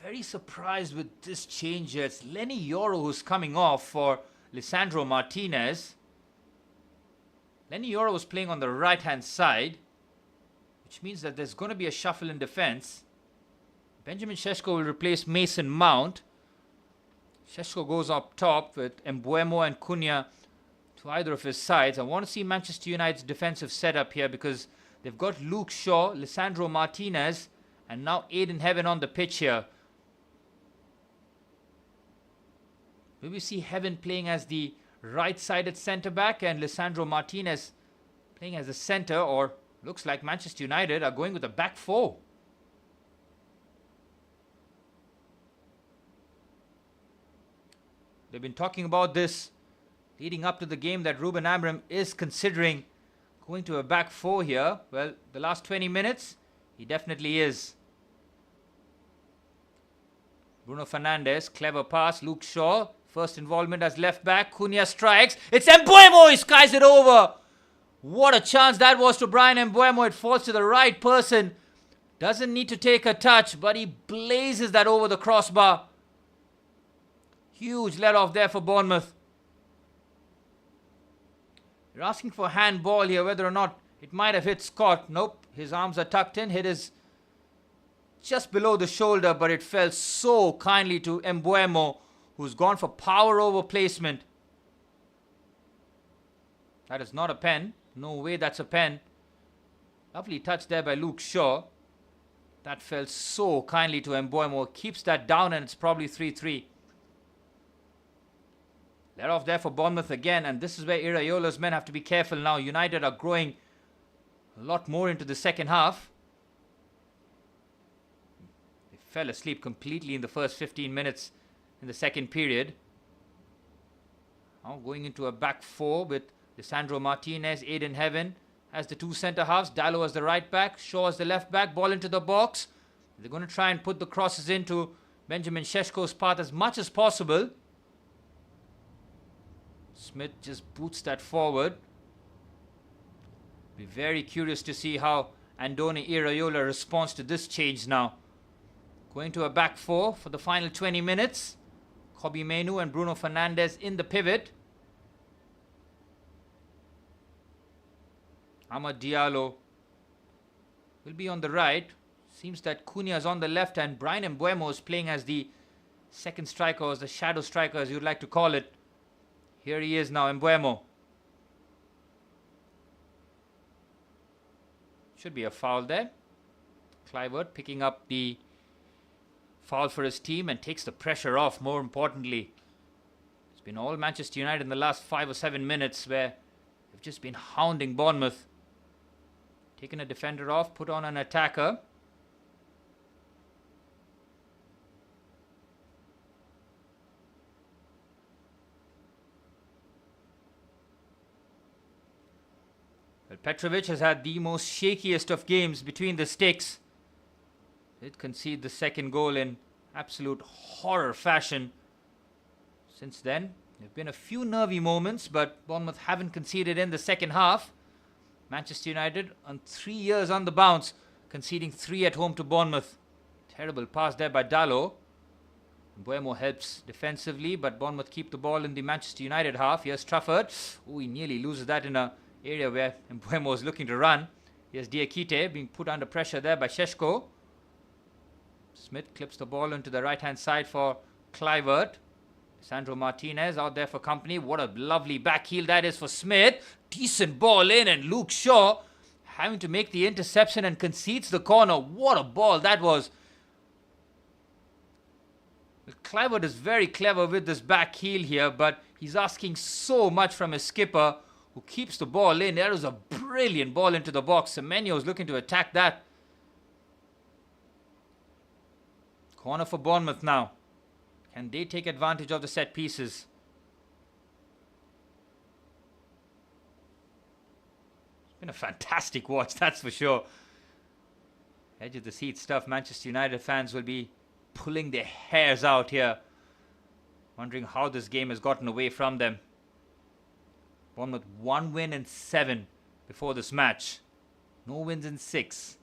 Very surprised with this change here. It's Lenny Yoro who's coming off for Lisandro Martinez. Lenny Yoro was playing on the right-hand side, which means that there's going to be a shuffle in defense. Benjamin Šeško will replace Mason Mount. Šeško goes up top with Mbeumo and Cunha to either of his sides. I want to see Manchester United's defensive setup here because they've got Luke Shaw, Lisandro Martinez, and now Aiden Heaven on the pitch here. Will we see Heaven playing as the right-sided centre-back and Lisandro Martinez playing as a centre, or looks like Manchester United are going with a back four? They've been talking about this leading up to the game that Ruben Amorim is considering going to a back four here. Well, the last 20 minutes, he definitely is. Bruno Fernandes, clever pass. Luke Shaw, first involvement as left back. Cunha strikes. It's Mbeumo, he skies it over. What a chance that was to Brian Mbeumo. It falls to the right person. Doesn't need to take a touch, but he blazes that over the crossbar. Huge let off there for Bournemouth. You're asking for handball here, whether or not it might have hit Scott. Nope, his arms are tucked in. Hit is just below the shoulder, but it fell so kindly to Mbeumo, who's gone for power over placement. That is not a pen. No way that's a pen. Lovely touch there by Luke Shaw. That fell so kindly to Mbeumo. Keeps that down and it's probably 3-3. Let off there for Bournemouth again, and this is where Iraiola's men have to be careful now. United are growing a lot more into the second half. They fell asleep completely in the first 15 minutes in the second period. Now going into a back four with Lisandro Martinez, Aiden Heaven as the two centre-halves. Dalot as the right back, Shaw as the left back. Ball into the box. They're going to try and put the crosses into Benjamin Šeško's path as much as possible. Smith just boots that forward. Be very curious to see how Andoni Iraola responds to this change now. Going to a back four for the final 20 minutes. Kobbie Mainoo and Bruno Fernandes in the pivot. Amad Diallo will be on the right. Seems that Cunha is on the left and Brian Mbeumo is playing as the second striker, or as the shadow striker as you'd like to call it. Here he is now, Mbeumo. Should be a foul there. Kluivert picking up the foul for his team and takes the pressure off, more importantly. It's been all Manchester United in the last 5 or 7 minutes where they've just been hounding Bournemouth. Taken a defender off, put on an attacker. Well, Petrovic has had the most shakiest of games between the sticks. Did concede the second goal in absolute horror fashion. Since then, there have been a few nervy moments, but Bournemouth haven't conceded in the second half. Manchester United on 3 years on the bounce, conceding 3 at home to Bournemouth. Terrible pass there by Dalot. Mbeumo helps defensively, but Bournemouth keep the ball in the Manchester United half. Here's Trafford. Oh, he nearly loses that in an area where Mbeumo is looking to run. Here's Diakite being put under pressure there by Šeško. Smith clips the ball into the right-hand side for Kluivert. Sandro Martinez out there for company. What a lovely back heel that is for Smith. Decent ball in, and Luke Shaw having to make the interception and concedes the corner. What a ball that was. Kluivert is very clever with this back heel here, but he's asking so much from his skipper, who keeps the ball in. That was a brilliant ball into the box. Semenyo is looking to attack that. Corner for Bournemouth now. Can they take advantage of the set pieces? It's been a fantastic watch, that's for sure. Edge of the seat stuff. Manchester United fans will be pulling their hairs out here, wondering how this game has gotten away from them. Bournemouth 1 win in 7 before this match. No wins in 6.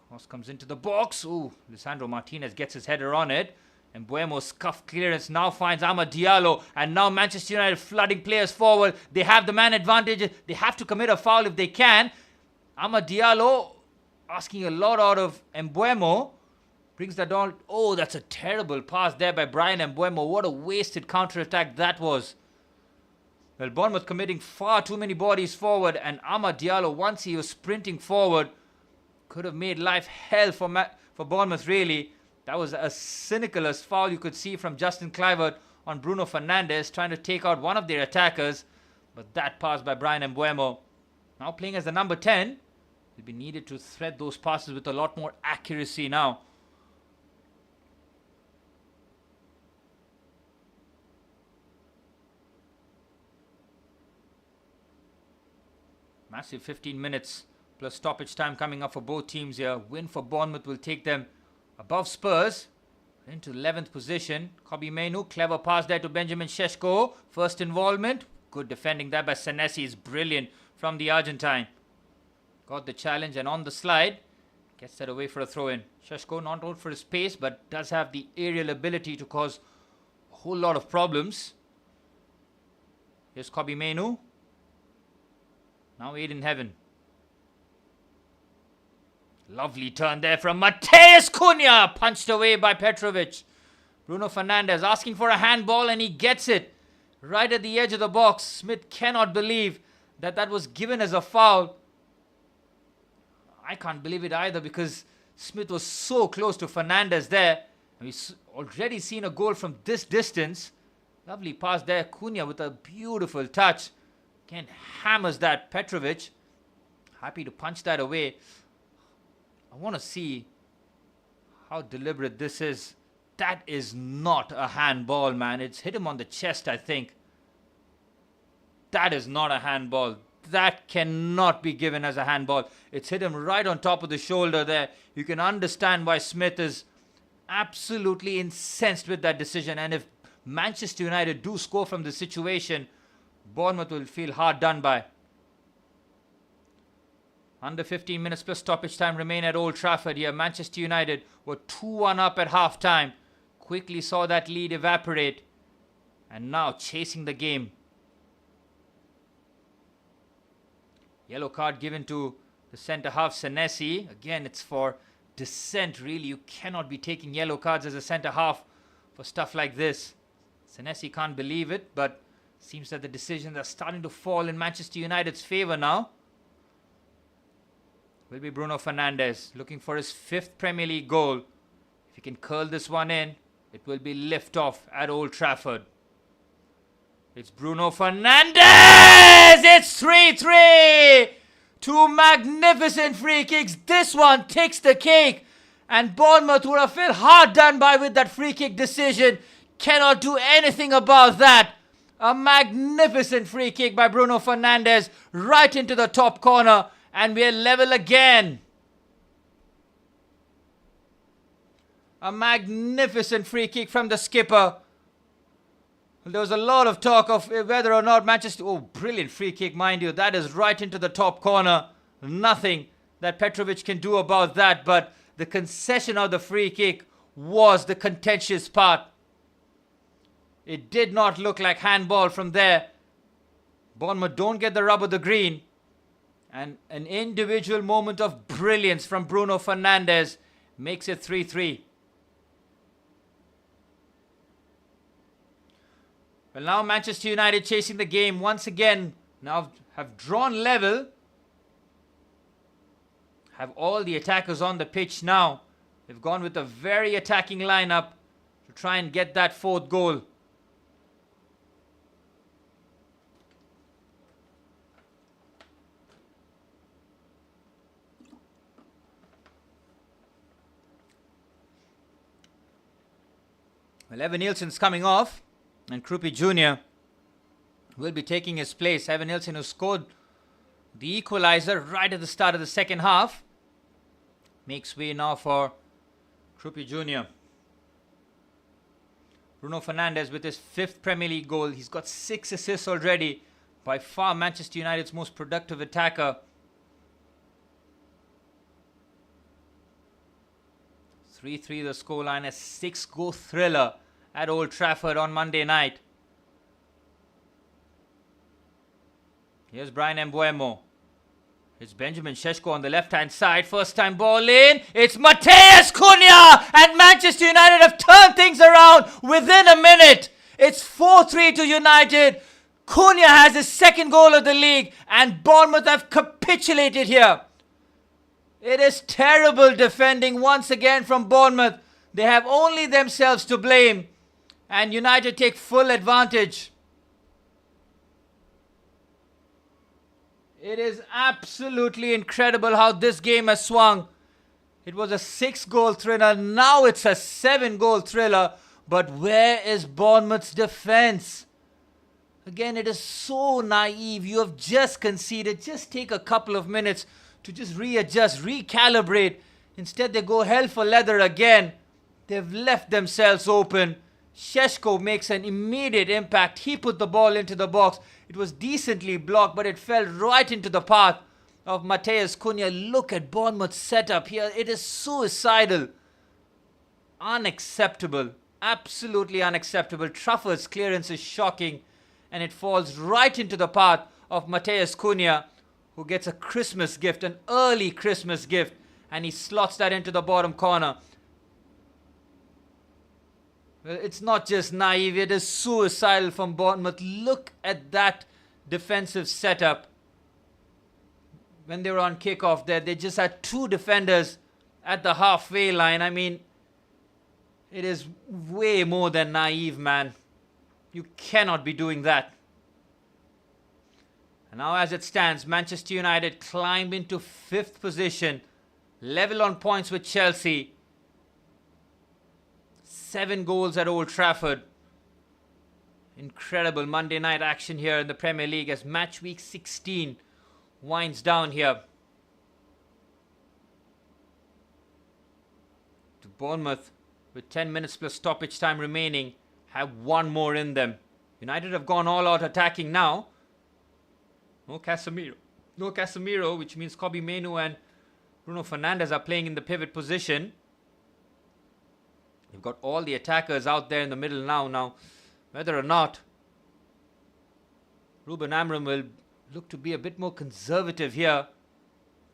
Cross comes into the box. Ooh, Lisandro Martinez gets his header on it. And Mbeumo's scuffed clearance now finds Amad Diallo. And now Manchester United flooding players forward. They have the man advantage. They have to commit a foul if they can. Amad Diallo asking a lot out of Mbeumo. Brings that down. Oh, that's a terrible pass there by Brian Mbeumo. What a wasted counter-attack that was. Well, Bournemouth committing far too many bodies forward. And Amad Diallo, once he was sprinting forward, could have made life hell for Bournemouth, really. That was as cynical as foul you could see from Justin Kluivert on Bruno Fernandes, trying to take out one of their attackers. But that pass by Brian Mbeumo, now playing as the number 10, will be needed to thread those passes with a lot more accuracy now. Massive 15 minutes plus stoppage time coming up for both teams here. Win for Bournemouth will take them above Spurs into 11th position. Kobbie Mainoo, clever pass there to Benjamin Šeško. First involvement. Good defending there by Senesi is brilliant from the Argentine. Got the challenge and on the slide. Gets that away for a throw-in. Šeško not known for his pace, but does have the aerial ability to cause a whole lot of problems. Here's Kobbie Mainoo. Now aid in heaven. Lovely turn there from Mateus Cunha. Punched away by Petrovic. Bruno Fernandes asking for a handball and he gets it. Right at the edge of the box. Smith cannot believe that that was given as a foul. I can't believe it either because Smith was so close to Fernandes there. And we've already seen a goal from this distance. Lovely pass there. Cunha with a beautiful touch. Again, hammers that. Petrovic happy to punch that away. I want to see how deliberate this is. That is not a handball, man. It's hit him on the chest, I think. That is not a handball. That cannot be given as a handball. It's hit him right on top of the shoulder there. You can understand why Smith is absolutely incensed with that decision. And if Manchester United do score from this situation, Bournemouth will feel hard done by. Under 15 minutes plus stoppage time remain at Old Trafford here. Manchester United were 2-1 up at half-time. Quickly saw that lead evaporate. And now chasing the game. Yellow card given to the centre-half Senesi. Again, it's for dissent, really. You cannot be taking yellow cards as a centre-half for stuff like this. Senesi can't believe it, but seems that the decisions are starting to fall in Manchester United's favour now. Will be Bruno Fernandes looking for his 5th Premier League goal. If he can curl this one in, it will be lift off at Old Trafford. It's Bruno Fernandes! It's 3-3! 2 magnificent free kicks. This one takes the cake. And Bournemouth would have felt hard done by with that free kick decision. Cannot do anything about that. A magnificent free kick by Bruno Fernandes right into the top corner. And we're level again. A magnificent free kick from the skipper. There was a lot of talk of whether or not Manchester... Oh, brilliant free kick, mind you. That is right into the top corner. Nothing that Petrovic can do about that. But the concession of the free kick was the contentious part. It did not look like handball from there. Bournemouth don't get the rub of the green. And an individual moment of brilliance from Bruno Fernandes makes it 3-3. Well, now Manchester United chasing the game once again. Now have drawn level. Have all the attackers on the pitch now. They've gone with a very attacking lineup to try and get that fourth goal. Well, Evan Nielsen's coming off. And Krupi Jr. will be taking his place. Evan Nielsen, who scored the equalizer right at the start of the second half, makes way now for Krupi Jr. Bruno Fernandes with his 5th Premier League goal. He's got 6 assists already. By far Manchester United's most productive attacker. 3-3 the scoreline, a 6-goal thriller at Old Trafford on Monday night. Here's Brian Mbeumo. It's Benjamin Šeško on the left-hand side. First time ball in. It's Matheus Cunha! And Manchester United have turned things around within a minute. It's 4-3 to United. Cunha has his 2nd goal of the league. And Bournemouth have capitulated here. It is terrible defending once again from Bournemouth. They have only themselves to blame. And United take full advantage. It is absolutely incredible how this game has swung. It was a 6-goal thriller. Now it's a 7-goal thriller. But where is Bournemouth's defense? Again, it is so naive. You have just conceded. Just take a couple of minutes to just readjust, recalibrate. Instead, they go hell for leather again. They've left themselves open. Šeško makes an immediate impact. He put the ball into the box. It was decently blocked, but it fell right into the path of Matheus Cunha. Look at Bournemouth's setup here. It is suicidal. Unacceptable. Absolutely unacceptable. Trafford's clearance is shocking, and it falls right into the path of Matheus Cunha, who gets a Christmas gift, an early Christmas gift, and he slots that into the bottom corner. Well, it's not just naive, it is suicidal from Bournemouth. Look at that defensive setup. When they were on kickoff there, they just had 2 defenders at the halfway line. I mean, it is way more than naive, man. You cannot be doing that. And now as it stands, Manchester United climb into 5th position, level on points with Chelsea. 7 goals at Old Trafford. Incredible Monday night action here in the Premier League as match week 16 winds down here. To Bournemouth, with 10 minutes plus stoppage time remaining, have 1 more in them. United have gone all out attacking now. No Casemiro, which means Kobe Mainoo and Bruno Fernandes are playing in the pivot position. You've got all the attackers out there in the middle now. Whether or not Ruben Amorim will look to be a bit more conservative here,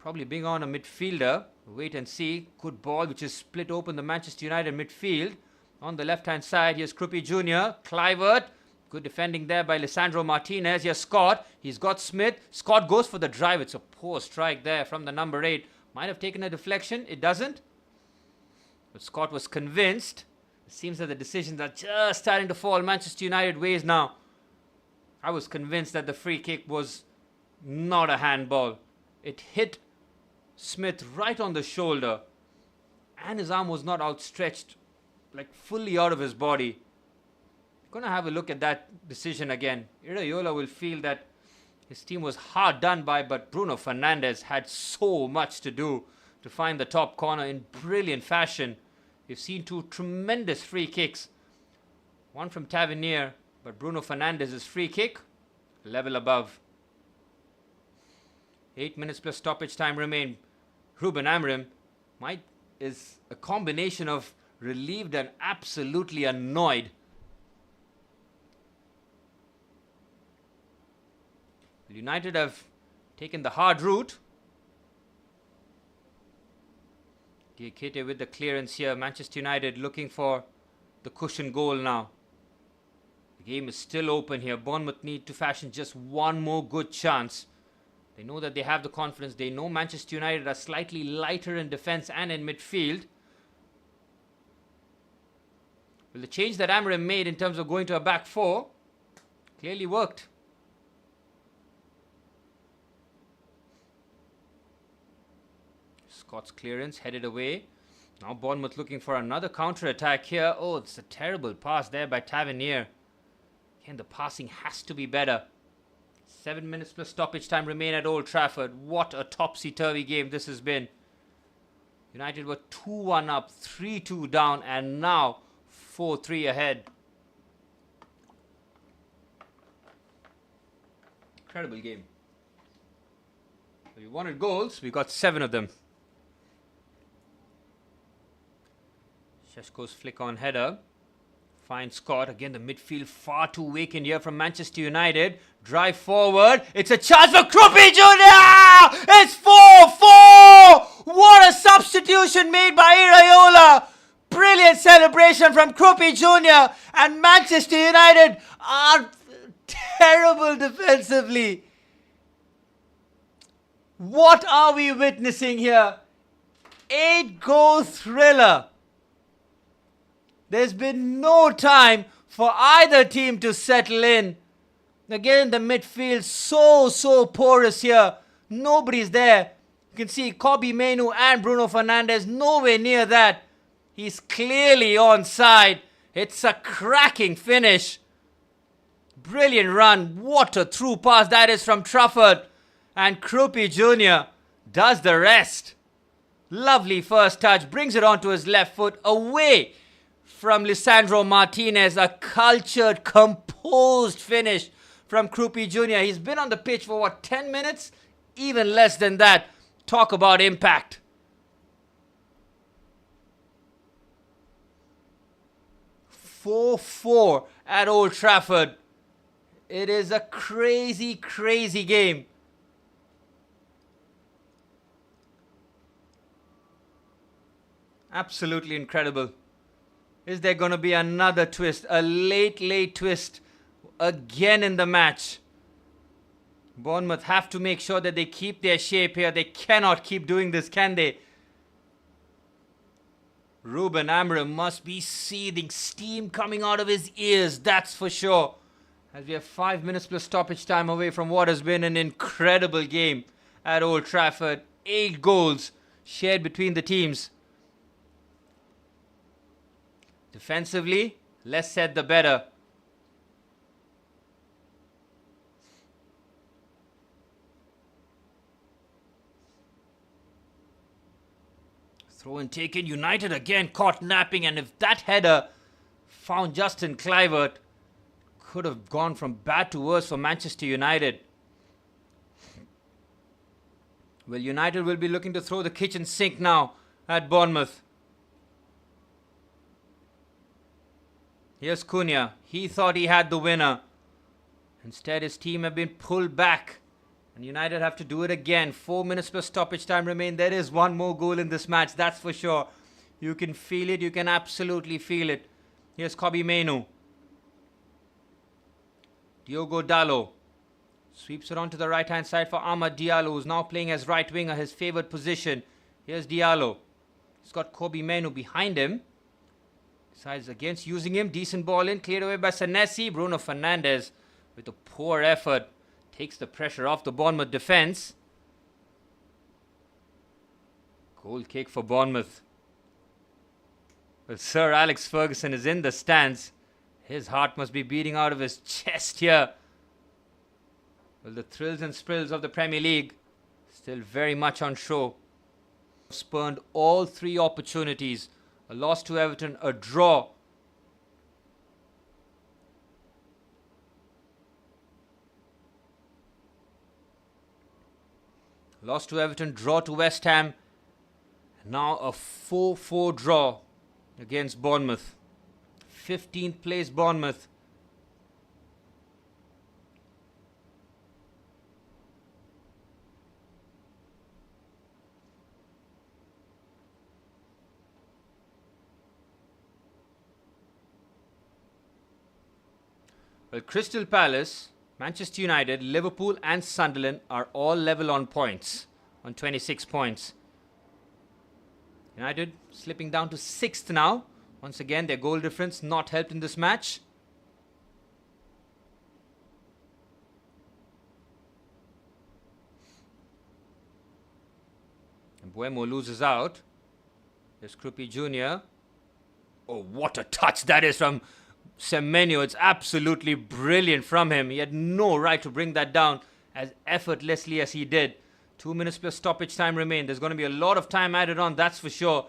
probably bring on a midfielder. Wait and see. Good ball, which is split open the Manchester United midfield. On the left-hand side, here's Krupi Jr., Kluivert. Good defending there by Lisandro Martinez. Here's Scott. He's got Smith. Scott goes for the drive. It's a poor strike there from the number 8. Might have taken a deflection. It doesn't. But Scott was convinced. It seems that the decisions are just starting to fall Manchester United ways now. I was convinced that the free kick was not a handball. It hit Smith right on the shoulder. And his arm was not outstretched, like fully out of his body. Going to have a look at that decision again. Iraola will feel that his team was hard done by, but Bruno Fernandes had so much to do to find the top corner in brilliant fashion. We've seen two tremendous free kicks. One from Tavernier, but Bruno Fernandes's free kick, level above. 8 minutes plus stoppage time remain. Ruben Amorim is a combination of relieved and absolutely annoyed. United have taken the hard route. Diakite with the clearance here. Manchester United looking for the cushion goal now. The game is still open here. Bournemouth need to fashion just one more good chance. They know that they have the confidence. They know Manchester United are slightly lighter in defence and in midfield. Well, the change that Amorim made in terms of going to a back four clearly worked. Scott's clearance headed away. Now Bournemouth looking for another counter-attack here. Oh, it's a terrible pass there by Tavernier. Again, the passing has to be better. 7 minutes plus stoppage time remain at Old Trafford. What a topsy-turvy game this has been. United were 2-1 up, 3-2 down, and now 4-3 ahead. Incredible game. So we wanted goals. We got 7 of them. Šeško's flick on header. Finds Scott. Again, the midfield far too weak in here from Manchester United. Drive forward. It's a chance for Krupi Jr. It's 4-4. What a substitution made by Iraola. Brilliant celebration from Krupi Jr. And Manchester United are terrible defensively. What are we witnessing here? 8-goal thriller. There's been no time for either team to settle in. Again, the midfield so porous here. Nobody's there. You can see Kobbie Mainoo and Bruno Fernandes nowhere near that. He's clearly onside. It's a cracking finish. Brilliant run. What a through pass that is from Trafford. And Krupi Jr. does the rest. Lovely first touch. Brings it onto his left foot. Away from Lisandro Martinez. A cultured, composed finish from Krupi Jr. He's been on the pitch for what, 10 minutes? Even less than that. Talk about impact. "4-4 at Old Trafford. It is a crazy, crazy game. Absolutely incredible. Is there going to be another twist? A late twist again in the match? Bournemouth have to make sure that they keep their shape here. They cannot keep doing this, can they? Ruben Amorim must be seething, steam coming out of his ears, that's for sure. As we have 5 minutes plus stoppage time away from what has been an incredible game at Old Trafford. 8 goals shared between the teams. Defensively, less said the better. Throw and taken. United again caught napping, and if that header found Justin Kluivert, could have gone from bad to worse for Manchester United. Well, United will be looking to throw the kitchen sink now at Bournemouth. Here's Cunha. He thought he had the winner. Instead, his team have been pulled back. And United have to do it again. 4 minutes plus stoppage time remain. There is one more goal in this match, that's for sure. You can feel it. You can absolutely feel it. Here's Kobbie Mainoo. Diogo Dalot sweeps it onto the right-hand side for Amad Diallo, who's now playing as right winger, his favoured position. Here's Diallo. He's got Kobbie Mainoo behind him. Decides against using him. Decent ball in. Cleared away by Senesi. Bruno Fernandes with a poor effort takes the pressure off the Bournemouth defence. Goal kick for Bournemouth. Well, Sir Alex Ferguson is in the stands. His heart must be beating out of his chest here. Well, the thrills and sprills of the Premier League still very much on show. Spurned all 3 opportunities A loss to Everton, a draw. Loss to Everton, draw to West Ham. Now a 4-4 draw against Bournemouth. 15th place Bournemouth. Well, Crystal Palace, Manchester United, Liverpool and Sunderland are all level on points, on 26 points. United slipping down to 6th now. Once again, their goal difference not helped in this match. And Buemo loses out. There's Krupi Jr. Oh, what a touch that is from Semenyo. It's absolutely brilliant from him. He had no right to bring that down as effortlessly as he did. 2 minutes plus stoppage time remain. There's going to be a lot of time added on, that's for sure,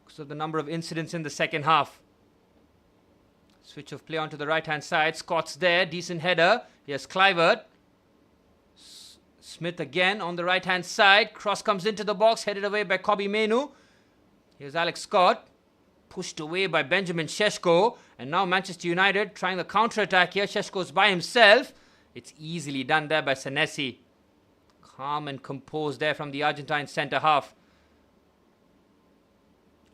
because of the number of incidents in the second half. Switch of play onto the right-hand side. Scott's there. Decent header. Here's Kluivert. Smith again on the right-hand side. Cross comes into the box. Headed away by Kobbie Mainoo. Here's Alex Scott. Pushed away by Benjamin Šeško. And now Manchester United trying the counter-attack here. Šeško's by himself. It's easily done there by Senesi. Calm and composed there from the Argentine centre-half.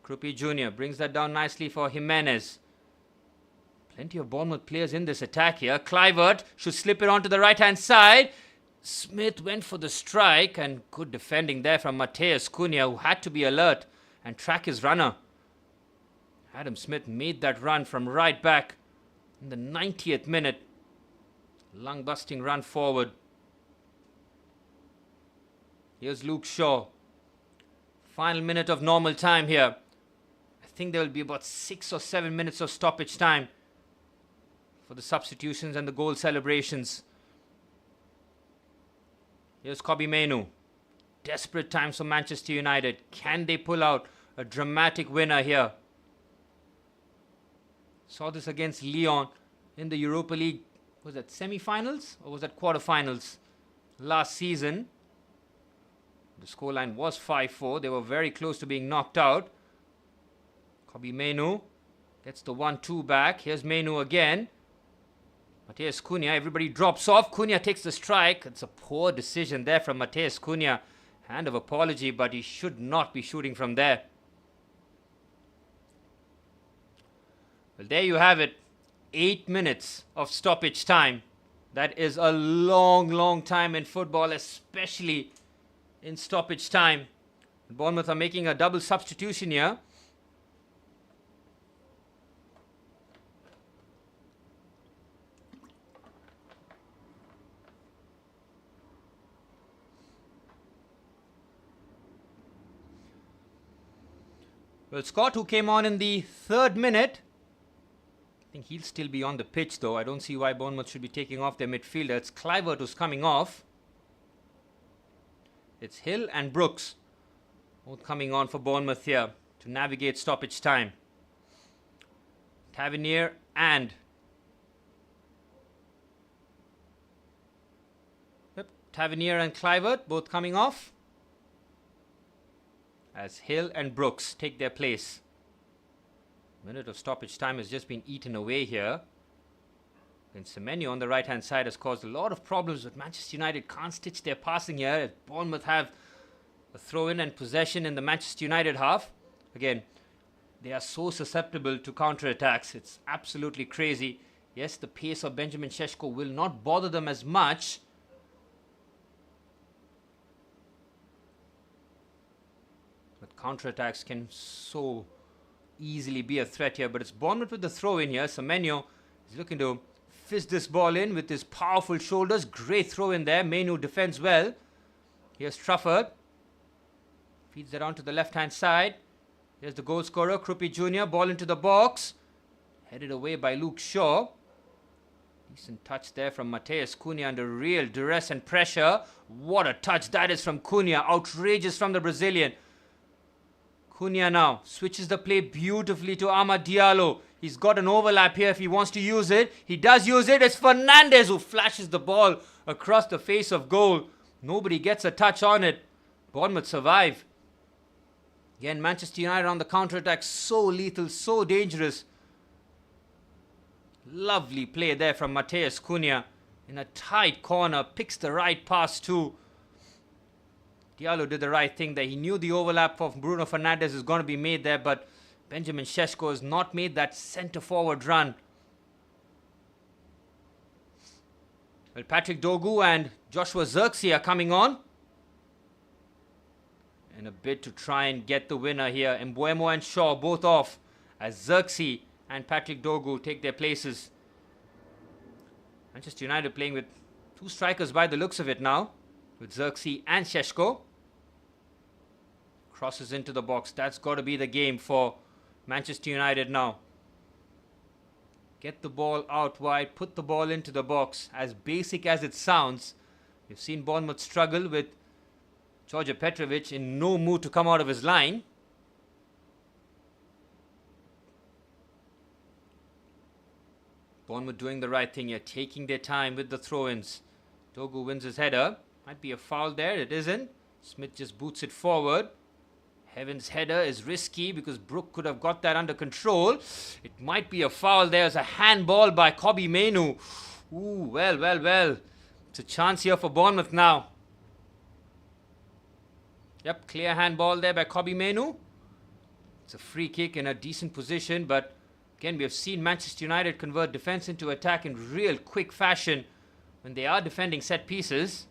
Krupi Jr. brings that down nicely for Jimenez. Plenty of Bournemouth players in this attack here. Kluivert should slip it onto the right-hand side. Smith went for the strike, and good defending there from Mateus Cunha, who had to be alert and track his runner. Adam Smith made that run from right back in the 90th minute. Lung-busting run forward. Here's Luke Shaw. Final minute of normal time here. I think there will be about 6 or 7 minutes of stoppage time for the substitutions and the goal celebrations. Here's Kobbie Mainoo. Desperate times for Manchester United. Can they pull out a dramatic winner here? Saw this against Lyon in the Europa League. Was that semi-finals or was that quarter-finals last season? The scoreline was 5-4. They were very close to being knocked out. Kobbie Mainoo gets the 1-2 back. Here's Mainoo again. Mateus Cunha, everybody drops off. Cunha takes the strike. It's a poor decision there from Mateus Cunha. Hand of apology, but he should not be shooting from there. Well, there you have it. 8 minutes of stoppage time. That is a long, long time in football, especially in stoppage time. Bournemouth are making a double substitution here. Well, Scott, who came on in the 3rd minute, I think he'll still be on the pitch though. I don't see why Bournemouth should be taking off their midfielder. It's Kluivert who's coming off. It's Hill and Brooks both coming on for Bournemouth here to navigate stoppage time. Tavernier and Tavernier and Kluivert both coming off as Hill and Brooks take their place. Minute of stoppage time has just been eaten away here. And Semenyo on the right-hand side has caused a lot of problems, but Manchester United can't stitch their passing here. Bournemouth have a throw-in and possession in the Manchester United half. Again, they are so susceptible to counter-attacks. It's absolutely crazy. Yes, the pace of Benjamin Šeško will not bother them as much. But counter-attacks can so easily be a threat here. But it's Bournemouth with the throw-in here. Semenyo is looking to fist this ball in with his powerful shoulders. Great throw in there. Mainoo defends well. Here's Trafford. Feeds that on to the left-hand side. Here's the goal scorer, Krupi Jr. Ball into the box. Headed away by Luke Shaw. Decent touch there from Mateus Cunha under real duress and pressure. What a touch that is from Cunha. Outrageous from the Brazilian. Cunha now switches the play beautifully to Amad Diallo. He's got an overlap here if he wants to use it. He does use it. It's Fernandez who flashes the ball across the face of goal. Nobody gets a touch on it. Bournemouth survive. Again, Manchester United on the counter-attack. So lethal, so dangerous. Lovely play there from Matheus Cunha. In a tight corner. Picks the right pass too. Diallo did the right thing there. He knew the overlap of Bruno Fernandes is going to be made there, but Benjamin Šeško has not made that centre-forward run. Well, Patrick Dogu and Joshua Zirkzee are coming on in a bid to try and get the winner here. Mbeumo and Shaw both off as Zirkzee and Patrick Dogu take their places. Manchester United playing with two strikers by the looks of it now, with Zirkzee and Šeško. Crosses into the box. That's got to be the game for Manchester United now. Get the ball out wide, put the ball into the box. As basic as it sounds, we've seen Bournemouth struggle with Đorđe Petrović in no mood to come out of his line. Bournemouth doing the right thing here, taking their time with the throw-ins. Dogu wins his header. Might be a foul there. It isn't. Smith just boots it forward. Heaven's header is risky because Brook could have got that under control. It might be a foul. There's a handball by Kobbie Mainoo. Ooh, well. It's a chance here for Bournemouth now. Yep, clear handball there by Kobbie Mainoo. It's a free kick in a decent position, but again, we have seen Manchester United convert defense into attack in real quick fashion when they are defending set pieces.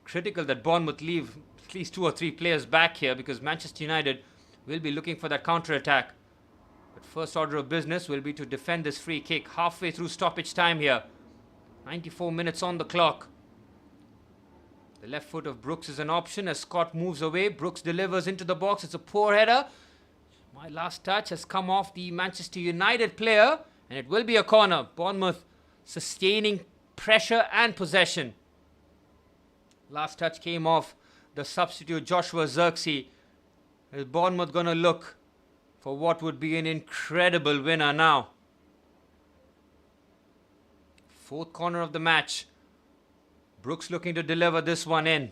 Critical that Bournemouth leave at least 2 or 3 players back here because Manchester United will be looking for that counter-attack. But first order of business will be to defend this free kick halfway through stoppage time here. 94 minutes on the clock. The left foot of Brooks is an option as Scott moves away. Brooks delivers into the box. It's a poor header. My last touch has come off the Manchester United player and it will be a corner. Bournemouth sustaining pressure and possession. Last touch came off the substitute Joshua Zirkzee. Is Bournemouth going to look for what would be an incredible winner now? Fourth corner of the match. Brooks looking to deliver this one in.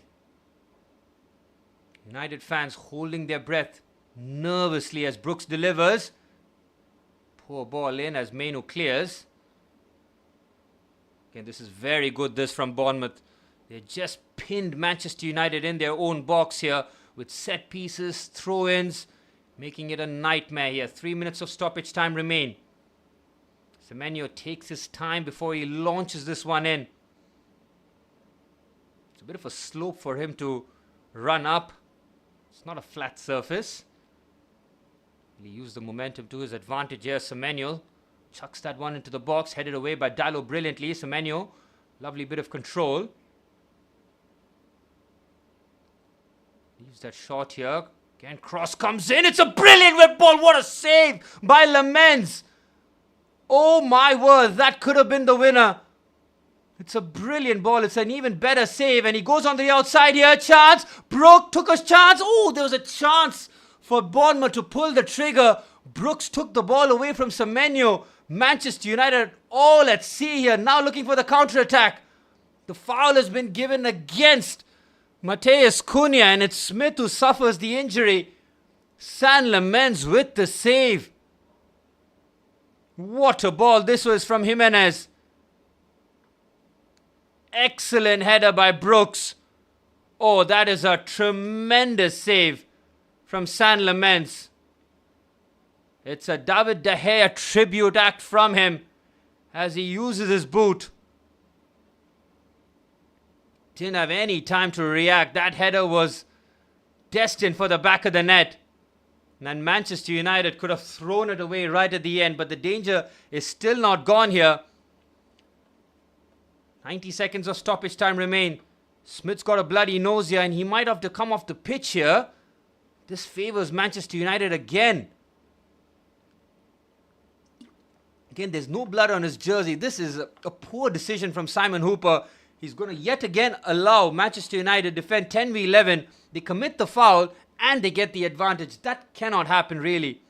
United fans holding their breath nervously as Brooks delivers. Poor ball in as Mainoo clears. Again, this is very good this from Bournemouth. They just pinned Manchester United in their own box here with set pieces, throw-ins, making it a nightmare here. 3 minutes of stoppage time remain. Semenyo takes his time before he launches this one in. It's a bit of a slope for him to run up. It's not a flat surface. He used the momentum to his advantage here. Semenyo chucks that one into the box, headed away by Diallo brilliantly. Semenyo, lovely bit of control. Leaves that shot here. Again, cross comes in. It's a brilliant whip ball. What a save by Lamens. Oh my word, that could have been the winner. It's a brilliant ball. It's an even better save. And he goes on the outside here. Chance. Brook took a chance. Oh, there was a chance for Bournemouth to pull the trigger. Brooks took the ball away from Semenyo. Manchester United all at sea here. Now looking for the counter-attack. The foul has been given against Matheus Cunha, and it's Smith who suffers the injury. San Lamens with the save. What a ball this was from Jimenez. Excellent header by Brooks. Oh, that is a tremendous save from San Lamens. It's a David De Gea tribute act from him as he uses his boot. Didn't have any time to react. That header was destined for the back of the net. And Manchester United could have thrown it away right at the end, but the danger is still not gone here. 90 seconds of stoppage time remain. Smith's got a bloody nose here and he might have to come off the pitch here. This favours Manchester United again. Again, there's no blood on his jersey. This is a poor decision from Simon Hooper. He's going to yet again allow Manchester United defend 10v11. They commit the foul and they get the advantage. That cannot happen, really.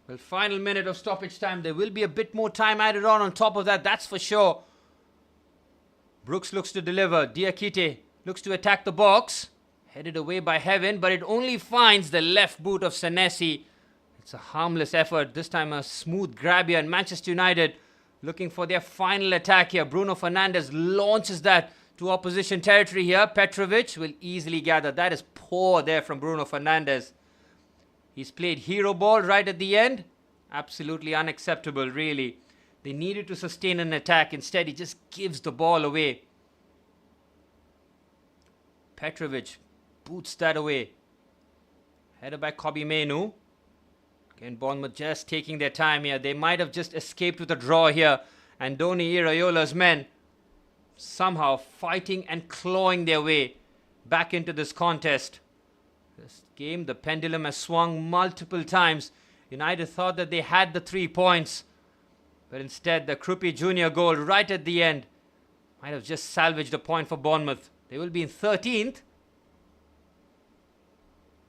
Well, final minute of stoppage time. There will be a bit more time added on top of that, that's for sure. Brooks looks to deliver. Diakite looks to attack the box. Headed away by Heaven, but it only finds the left boot of Senesi. It's a harmless effort. This time a smooth grab here. And Manchester United looking for their final attack here. Bruno Fernandes launches that to opposition territory here. Petrovic will easily gather. That is poor there from Bruno Fernandes. He's played hero ball right at the end. Absolutely unacceptable, really. They needed to sustain an attack. Instead, he just gives the ball away. Petrovic boots that away. Headed by Kobbie Mainoo. Again, Bournemouth just taking their time here. They might have just escaped with a draw here. Andoni Iraiola's men somehow fighting and clawing their way back into this contest. This game, the pendulum has swung multiple times. United thought that they had the 3 points. But instead, the Krupi Jr. goal right at the end might have just salvaged a point for Bournemouth. They will be in 13th.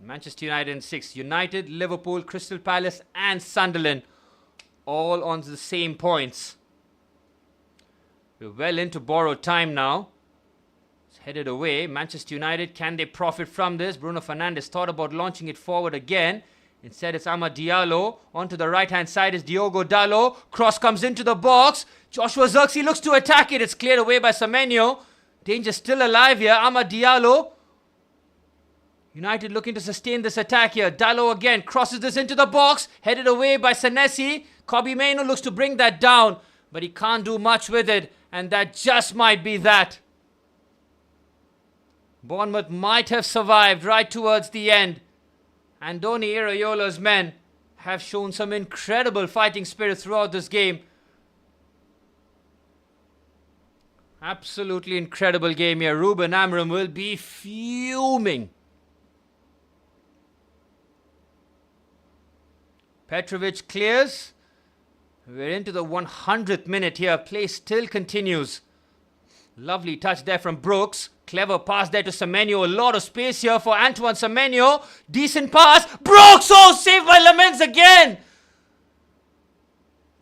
Manchester United in 6th. United, Liverpool, Crystal Palace and Sunderland all on the same points. We're well into borrowed time now. It's headed away. Manchester United, can they profit from this? Bruno Fernandes thought about launching it forward again. Instead, it's Amad Diallo. Onto the right-hand side is Diogo Dalot. Cross comes into the box. Joshua Zirkzee looks to attack it. It's cleared away by Semenyo. Danger still alive here. Amad Diallo. United looking to sustain this attack here. Dalot again crosses this into the box. Headed away by Senesi. Kobbie Mainoo looks to bring that down, but he can't do much with it. And that just might be that. Bournemouth might have survived right towards the end. Andoni Iraiola's men have shown some incredible fighting spirit throughout this game. Absolutely incredible game here. Ruben Amorim will be fuming. Petrovic clears. We're into the 100th minute here. Play still continues. Lovely touch there from Brooks. Clever pass there to Semenyo. A lot of space here for Antoine Semenyo. Decent pass. Brooks! Oh, saved by Lamens again!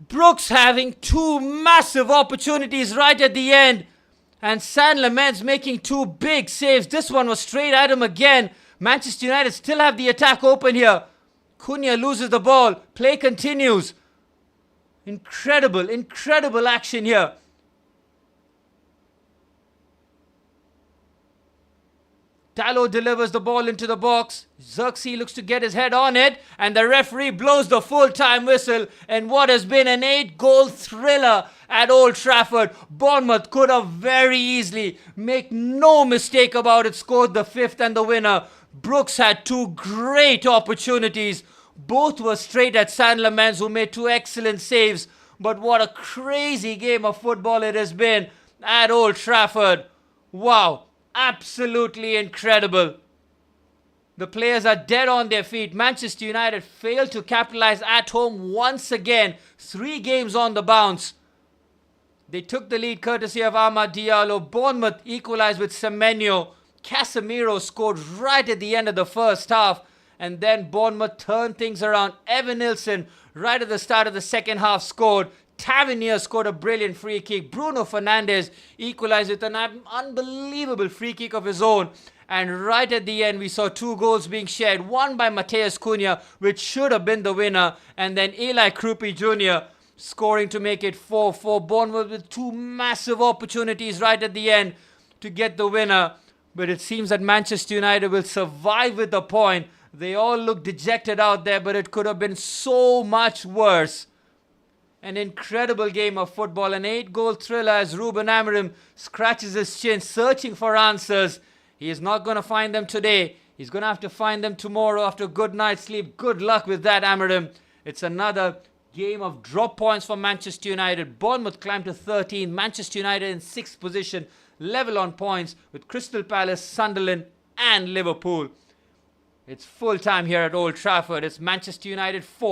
Brooks having 2 massive opportunities right at the end. And San Lamens making 2 big saves. This one was straight at him again. Manchester United still have the attack open here. Cunha loses the ball. Play continues. Incredible action here. Dalot delivers the ball into the box. Zirkzee looks to get his head on it. And the referee blows the full-time whistle. And what has been an 8-goal thriller at Old Trafford. Bournemouth could have very easily, make no mistake about it, scored the 5th and the winner. Brooks had 2 great opportunities. Both were straight at San Lamens, who made 2 excellent saves. But what a crazy game of football it has been at Old Trafford. Wow. Absolutely incredible. The players are dead on their feet. Manchester United failed to capitalize at home once again. 3 games on the bounce. They took the lead courtesy of Amad Diallo. Bournemouth equalized with Semenyo. Casemiro scored right at the end of the first half. And then Bournemouth turned things around. Evan Nilsson, right at the start of the second half, scored. Tavernier scored a brilliant free kick. Bruno Fernandes equalized with an unbelievable free kick of his own. And right at the end, we saw 2 goals being shared. One by Matheus Cunha, which should have been the winner. And then Eli Krupi Jr. scoring to make it 4-4. Bournemouth with 2 massive opportunities right at the end to get the winner. But it seems that Manchester United will survive with the point. They all look dejected out there, but it could have been so much worse. An incredible game of football, an 8-goal thriller as Ruben Amorim scratches his chin, searching for answers. He is not going to find them today. He's going to have to find them tomorrow after a good night's sleep. Good luck with that, Amorim. It's another game of drop points for Manchester United. Bournemouth climbed to 13. Manchester United in 6th position, level on points with Crystal Palace, Sunderland and Liverpool. It's full time here at Old Trafford. It's Manchester United 4.